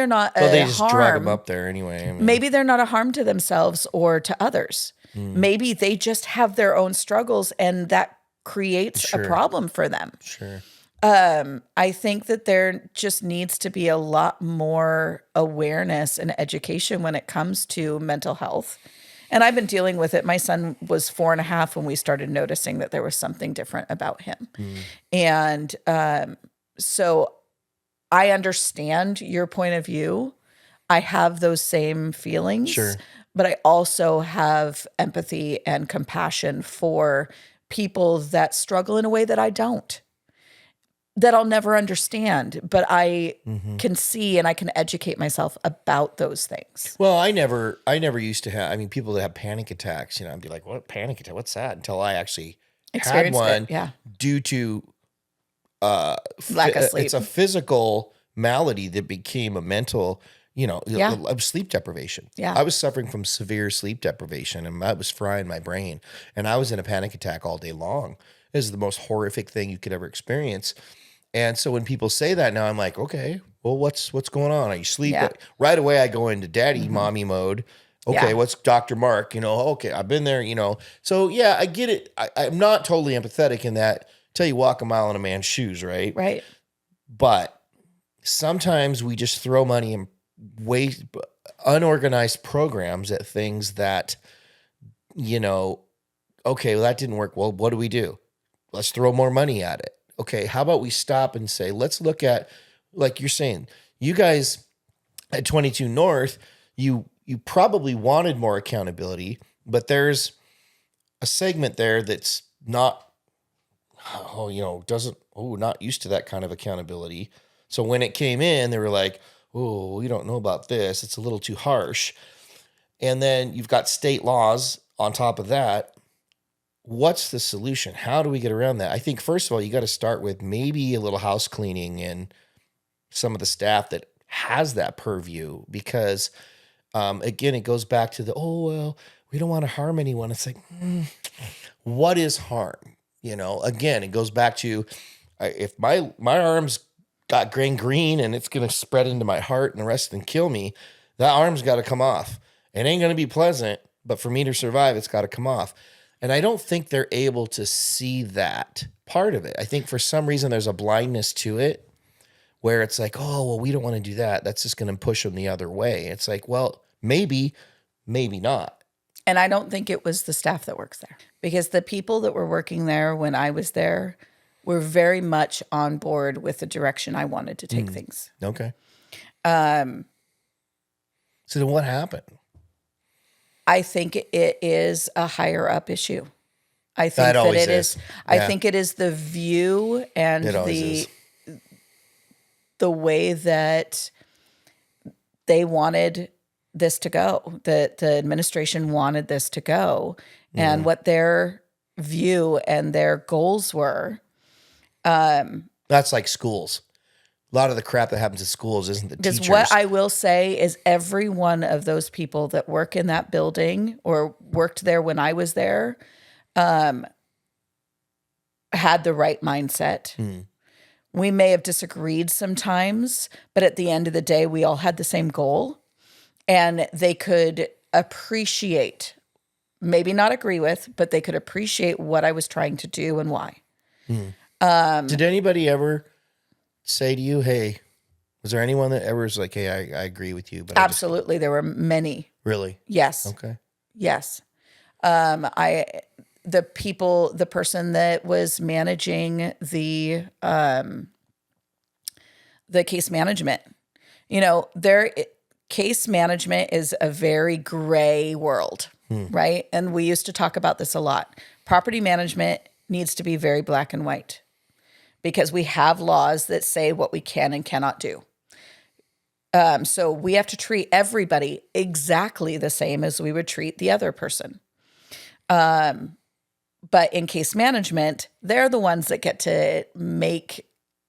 not Well, they a just drag them harm. up there anyway. I mean, Maybe they're not a harm to themselves or to others. Maybe they just have their own struggles and that creates a Sure. problem for them. sure. I think that there just needs to be a lot more awareness and education when it comes to mental health. And I've been dealing with it. My son was 4.5 when we started noticing that there was something different about him. And so I understand your point of view. I have those same feelings. Sure. But I also have empathy and compassion for people that struggle in a way that I don't, that I'll never understand, but I can see and I can educate myself about those things. Well, I never used to have. I mean, people that have panic attacks, I'd be like, "What panic attack? What's that?" Until I actually had Experienced one, it, yeah. due to Lack of sleep. It's a physical malady that became a mental. Yeah. Of sleep deprivation. Yeah. I was suffering from severe sleep deprivation, and that was frying my brain. And I was in a panic attack all day long. It was the most horrific thing you could ever experience. And so when people say that now, I'm like, okay, well, what's going on? Are you sleep? Yeah. Right away, I go into daddy, mommy mode. Okay, Yeah. what's Dr. Mark? Okay, I've been there, So yeah, I get it. I'm not totally empathetic in that till you walk a mile in a man's shoes, right? Right. But sometimes we just throw money in unorganized programs at things that, okay, well, that didn't work. Well, what do? Let's throw more money at it. Okay, how about we stop and say, let's look at, like you're saying, you guys at 22 North, you probably wanted more accountability, but there's a segment there that's not, not used to that kind of accountability. So when it came in, they were like, oh, we don't know about this. It's a little too harsh. And then you've got state laws on top of that. What's the solution? How do we get around that? I think, first of all, you got to start with maybe a little house cleaning and some of the staff that has that purview, because, again, it goes back to we don't want to harm anyone. It's like, what is harm? Again, it goes back to, if my arm's got gangrene and it's going to spread into my heart and the rest and kill me, that arm's got to come off. It ain't going to be pleasant, but for me to survive, it's got to come off. And I don't think they're able to see that part of it. I think for some reason there's a blindness to it where it's like, oh, well, we don't want to do that. That's just going to push them the other way. It's like, well, maybe not. And I don't think it was the staff that works there, because the people that were working there when I was there were very much on board with the direction I wanted to take things. Okay. So then what happened? I think it is a higher up issue. I think That that always it is. is. I Yeah. think it is the view and It always is. the way that they wanted this to go, that the administration wanted this to go, and what their view and their goals were. That's like schools. A lot of the crap that happens at schools isn't the Because teachers. what I will say is every one of those people that work in that building or worked there when I was there had the right mindset. We may have disagreed sometimes, but at the end of the day, we all had the same goal, and they could appreciate, maybe not agree with, but they could appreciate what I was trying to do and why. Did anybody ever say to you, hey, was there anyone that ever was like, hey, I agree with you, but Absolutely. There were many. Really? Yes. Okay. Yes. The person that was managing the case management, case management is a very gray world, right? And we used to talk about this a lot. Property management needs to be very black and white because we have laws that say what we can and cannot do. So we have to treat everybody exactly the same as we would treat the other person. But in case management, they're the ones that get to make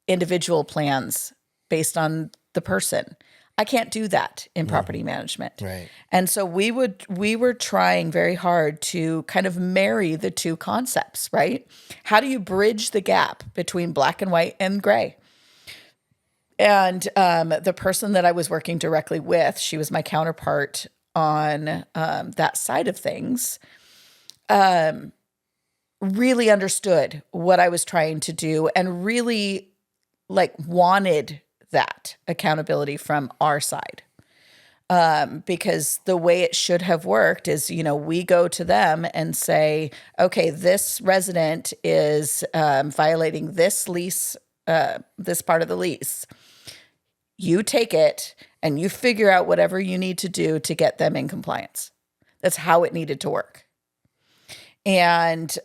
individual plans based on the person. I can't do that in property management. Right. And so we were trying very hard to kind of marry the two concepts, right? How do you bridge the gap between black and white and gray? And the person that I was working directly with, she was my counterpart on that side of things, really understood what I was trying to do and really wanted that accountability from our side. Because the way it should have worked is, we go to them and say, okay, this resident is violating this lease, this part of the lease. You take it and you figure out whatever you need to do to get them in compliance. That's how it needed to work. And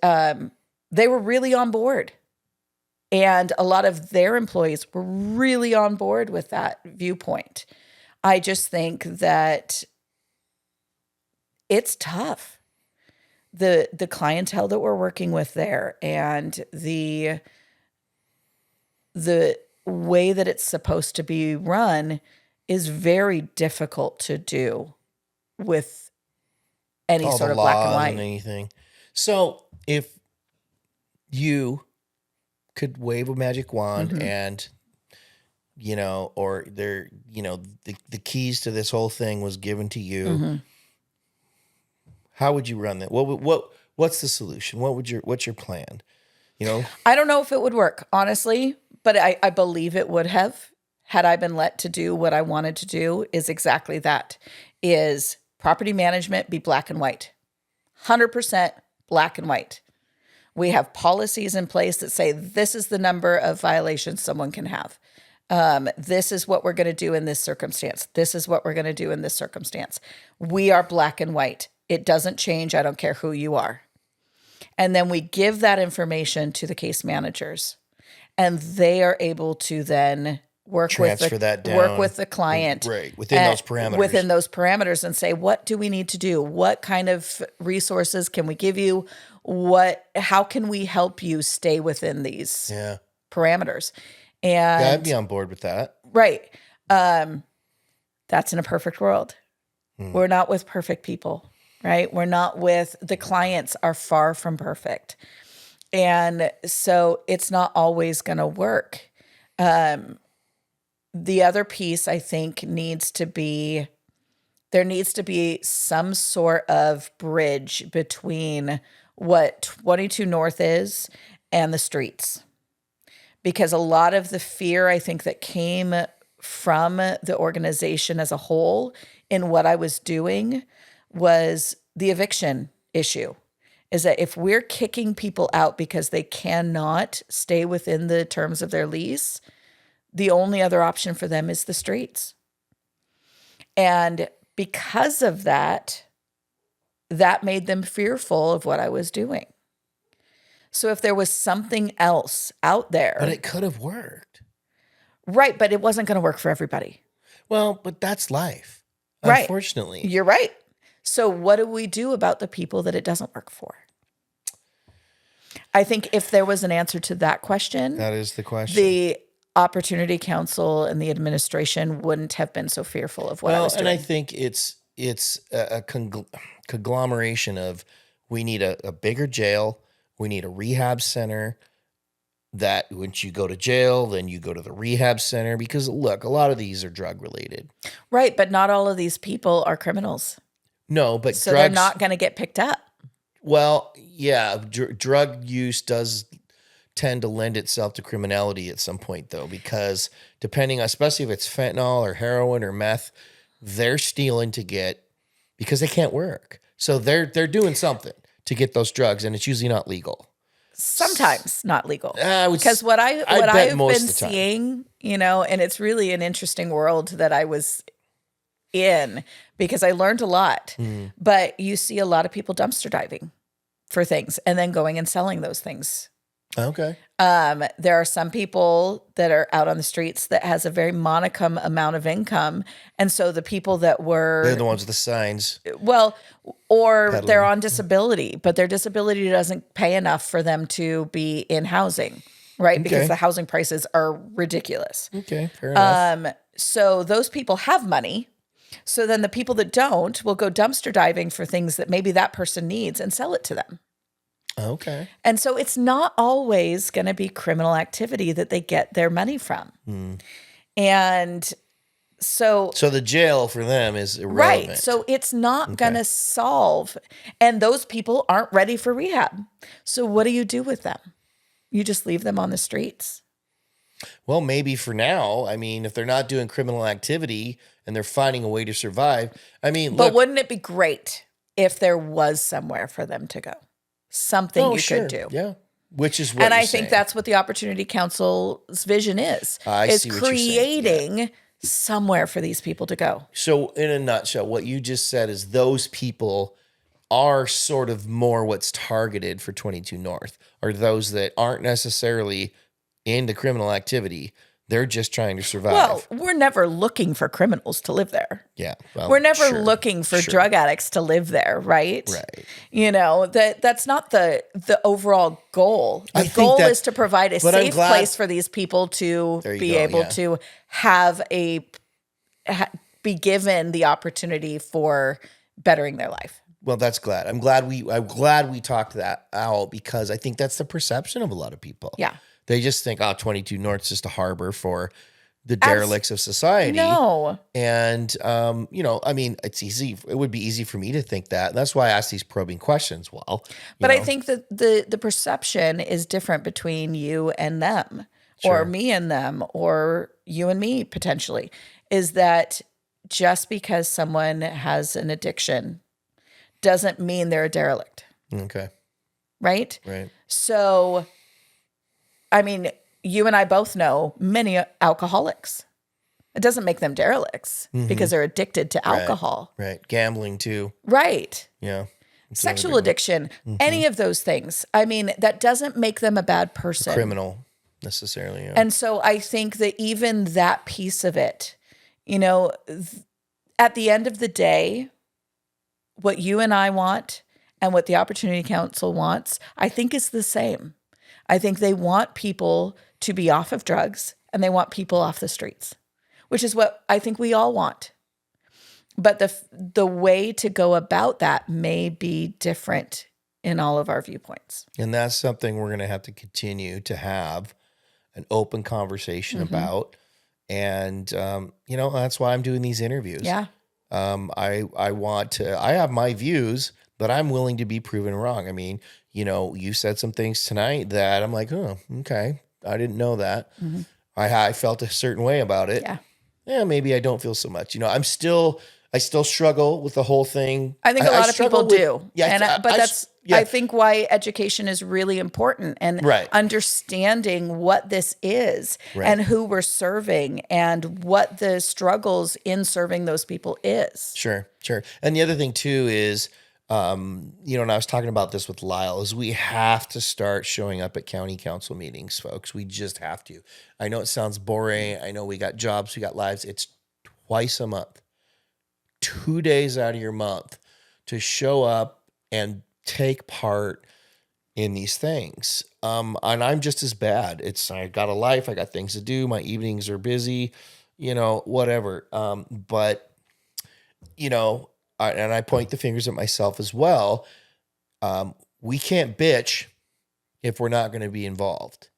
they were really on board. And a lot of their employees were really on board with that viewpoint. I just think that it's tough. The clientele that we're working with there and the way that it's supposed to be run is very difficult to do with any All sort the of black and laws white. and anything. So if you could wave a magic wand and, or there, the keys to this whole thing was given to you, how would you run that? What's the solution? What's your plan? I don't know if it would work, honestly, but I believe it would have had I been let to do what I wanted to do is exactly that, is property management be black and white, 100% black and white. We have policies in place that say this is the number of violations someone can have. This is what we're going to do in this circumstance. This is what we're going to do in this circumstance. We are black and white. It doesn't change. I don't care who you are. And then we give that information to the case managers, and they are able to then work with the client, right, within those parameters. Within those parameters, and say, what do we need to do? What kind of resources can we give you? How can we help you stay within these parameters? And I'd be on board with that. Right. That's in a perfect world. We're not with perfect people, right? We're not with the clients are far from perfect. And so it's not always going to work. The other piece I think there needs to be some sort of bridge between what 22 North is and the streets. Because a lot of the fear I think that came from the organization as a whole in what I was doing was the eviction issue. Is that if we're kicking people out because they cannot stay within the terms of their lease, the only other option for them is the streets. And because of that made them fearful of what I was doing. So if there was something else out there. But it could have worked. Right, but it wasn't going to work for everybody. Well, but that's life. Right. Unfortunately. You're right. So what do we do about the people that it doesn't work for? I think if there was an answer to that question. That is the question. Opportunity Council and the administration wouldn't have been so fearful of what I Well, was and doing. I think it's a conglomeration of we need a bigger jail, we need a rehab center. That once you go to jail, then you go to the rehab center because look, a lot of these are drug related. Right, but not all of these people are criminals. No, but So they're drugs. not going to get picked up. Well, yeah, drug use does tend to lend itself to criminality at some point, though, because depending, especially if it's fentanyl or heroin or meth, they're stealing to get because they can't work. So they're doing something to get those drugs, and it's usually not legal. Sometimes not legal. I would Because what bet I've most been of the time. seeing, and it's really an interesting world that I was in because I learned a lot. But you see a lot of people dumpster diving for things and then going and selling those things. Okay. There are some people that are out on the streets that has a very monicum amount of income. And so the people that They're the were, ones with the signs. well, or Peddling. they're on disability, but their disability doesn't pay enough for them to be in housing, right? Because Okay. the housing prices are ridiculous. Okay, fair enough. So those people have money. So then the people that don't will go dumpster diving for things that maybe that person needs and sell it to them. Okay. And so it's not always going to be criminal activity that they get their money from. And so, So the jail for them is irrelevant. right. So it's not going to solve. And those people aren't ready for rehab. So what do you do with them? You just leave them on the streets. Well, maybe for now. I mean, if they're not doing criminal activity and they're finding a way to survive, I mean, But look. wouldn't it be great if there was somewhere for them to go? Something you Sure. could do. Yeah. Which is what And you're I think saying. that's what the Opportunity Council's vision is. I is see what you're saying. creating somewhere for these people to go. So, in a nutshell, what you just said is those people are sort of more what's targeted for 22 North, or those that aren't necessarily into criminal activity. They're just trying to survive. Well, we're never looking for criminals to live there. Yeah. Well, We're never sure, looking for sure. drug addicts to live there, right? Right. That's not the overall goal. I The think goal that- is to provide a but I'm safe glad- place for these people to There you be go, able yeah. to have be given the opportunity for bettering their life. Well, that's glad. I'm glad we talked that out because I think that's the perception of a lot of people. Yeah. They just think, 22 North's just a harbor for the derelicts of society. No. And, I mean, it's easy. It would be easy for me to think that. That's why I ask these probing questions. Well, But I think that the perception is different between you and them, Sure. or me and them, or you and me potentially, is that just because someone has an addiction doesn't mean they're a derelict, Okay. right? Right. So, I mean, you and I both know many alcoholics. It doesn't make them derelicts because they're addicted to alcohol. Right. Gambling too. Right. Yeah. Sexual addiction, any of those things. I mean, that doesn't make them a bad person. Criminal necessarily. Yeah. And so I think that even that piece of it, at the end of the day, what you and I want and what the Opportunity Council wants, I think is the same. I think they want people to be off of drugs and they want people off the streets, which is what I think we all want. But the way to go about that may be different in all of our viewpoints. And that's something we're going to have to continue to have an open conversation about. And, that's why I'm doing these interviews. Yeah. I have my views, but I'm willing to be proven wrong. I mean, you said some things tonight that I'm like, oh, okay. I didn't know that. I felt a certain way about it. Yeah. Maybe I don't feel so much. I still struggle with the whole thing. I think a lot of people do. Yeah. I think why education is really important and Right. understanding what this is Right. and who we're serving and what the struggles in serving those people is. Sure. And the other thing too is, and I was talking about this with Lyle, is we have to start showing up at county council meetings, folks. We just have to. I know it sounds boring. I know we got jobs, we got lives. It's twice a month, 2 days out of your month to show up and take part in these things. And I'm just as bad. I got a life, I got things to do, my evenings are busy, whatever. But and I point the fingers at myself as well. We can't bitch if we're not going to be involved.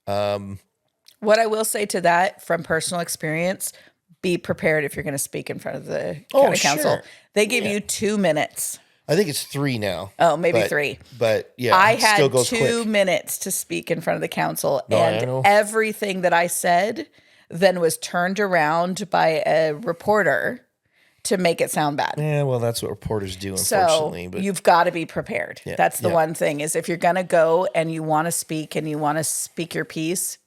What I will say to that from personal experience, be prepared if you're going to speak in front of the Oh, county council. sure. They give you 2 minutes. I think it's 3 now. Oh, maybe but, 3. But yeah, I it still had goes 2 quick. minutes to speak in front of the council, No, I and know. everything that I said then was turned around by a reporter to make it sound bad. Yeah, well, that's what reporters do, So unfortunately. But you've got to be prepared. That's the one thing is if you're going to go and you want to speak and you want to speak your piece,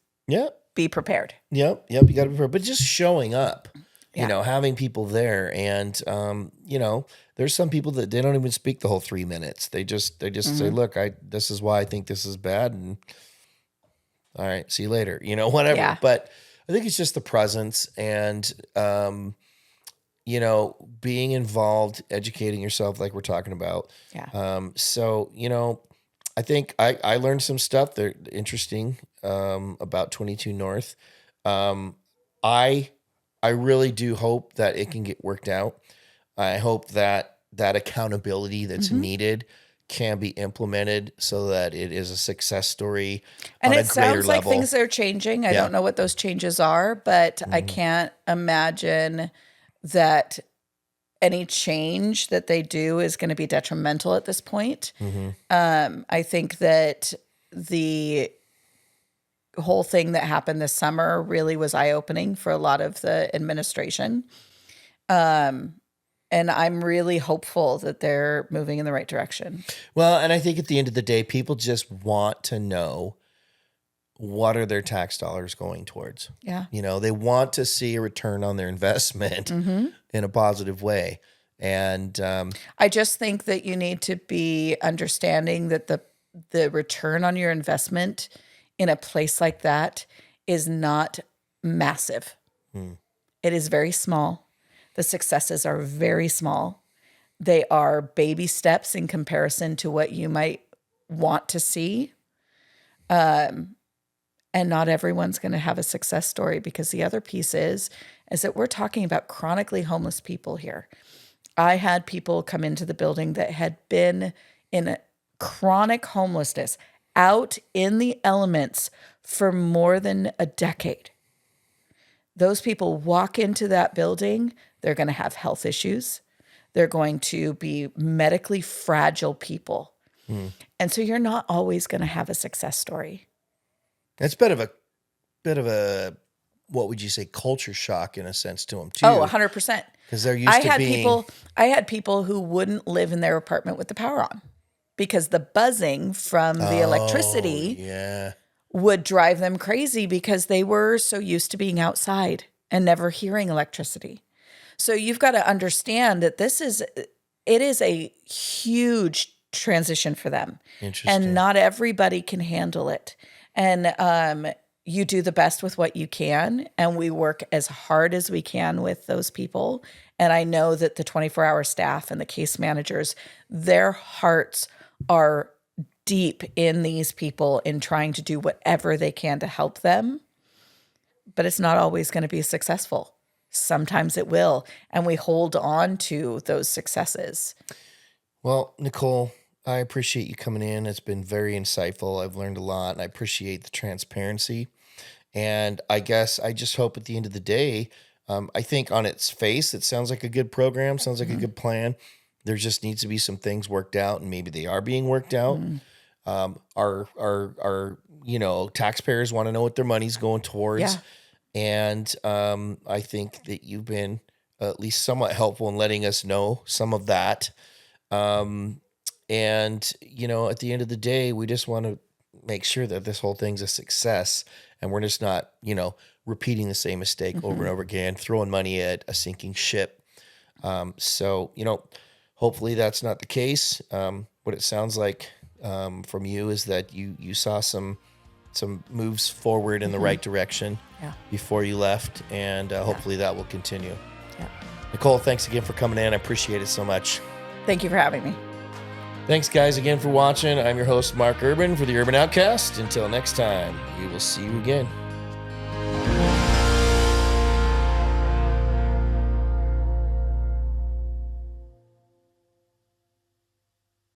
be prepared. Yep. You got to be prepared. But just showing up, Yeah. having people there, and there's some people that they don't even speak the whole 3 minutes. They just say, "Look, this is why I think this is bad," and all right, see you later. Whatever. Yeah. But I think it's just the presence and being involved, educating yourself, like we're talking about. Yeah. So I think I learned some stuff that interesting about 22 North. I really do hope that it can get worked out. I hope that accountability that's needed can be implemented so that it is a success story And on a it greater sounds like level. things are changing. I don't know what those changes are, but I can't imagine that any change that they do is going to be detrimental at this point. I think that the whole thing that happened this summer really was eye-opening for a lot of the administration. And I'm really hopeful that they're moving in the right direction. Well, and I think at the end of the day, people just want to know what are their tax dollars going towards. Yeah. They want to see a return on their investment in a positive way. And I just think that you need to be understanding that the return on your investment in a place like that is not massive. It is very small. The successes are very small. They are baby steps in comparison to what you might want to see. And not everyone's going to have a success story because the other piece is that we're talking about chronically homeless people here. I had people come into the building that had been in chronic homelessness out in the elements for more than a decade. Those people walk into that building, they're going to have health issues. They're going to be medically fragile people. And so you're not always going to have a success story. it's a bit of a what would you say, culture shock in a sense to them too. Oh, 100%. Because they're used to being... I had people who wouldn't live in their apartment with the power on because the buzzing from the electricity would drive them crazy because they were so used to being outside and never hearing electricity. So you've got to understand that it is a huge transition for them. Interesting. And not everybody can handle it. And you do the best with what you can, and we work as hard as we can with those people. And I know that the 24-hour staff and the case managers, their hearts are deep in these people in trying to do whatever they can to help them. But it's not always going to be successful. Sometimes it will, and we hold on to those successes. Well, Nicole, I appreciate you coming in. It's been very insightful. I've learned a lot, and I appreciate the transparency. And I guess I just hope at the end of the day, I think on its face, it sounds like a good program, sounds like a good plan. There just needs to be some things worked out, and maybe they are being worked out. Our taxpayers want to know what their money's going towards. Yeah. And I think that you've been at least somewhat helpful in letting us know some of that. And, at the end of the day, we just want to make sure that this whole thing's a success and we're just not, repeating the same mistake over and over again, throwing money at a sinking ship. So, hopefully that's not the case. What it sounds like from you is that you saw some moves forward in the right direction before you left, and hopefully that will continue. Yeah. Nicole, thanks again for coming in. I appreciate it so much. Thank you for having me. Thanks, guys, again for watching. I'm your host, Mark Urban, for the Urban Outcast. Until next time, we will see you again.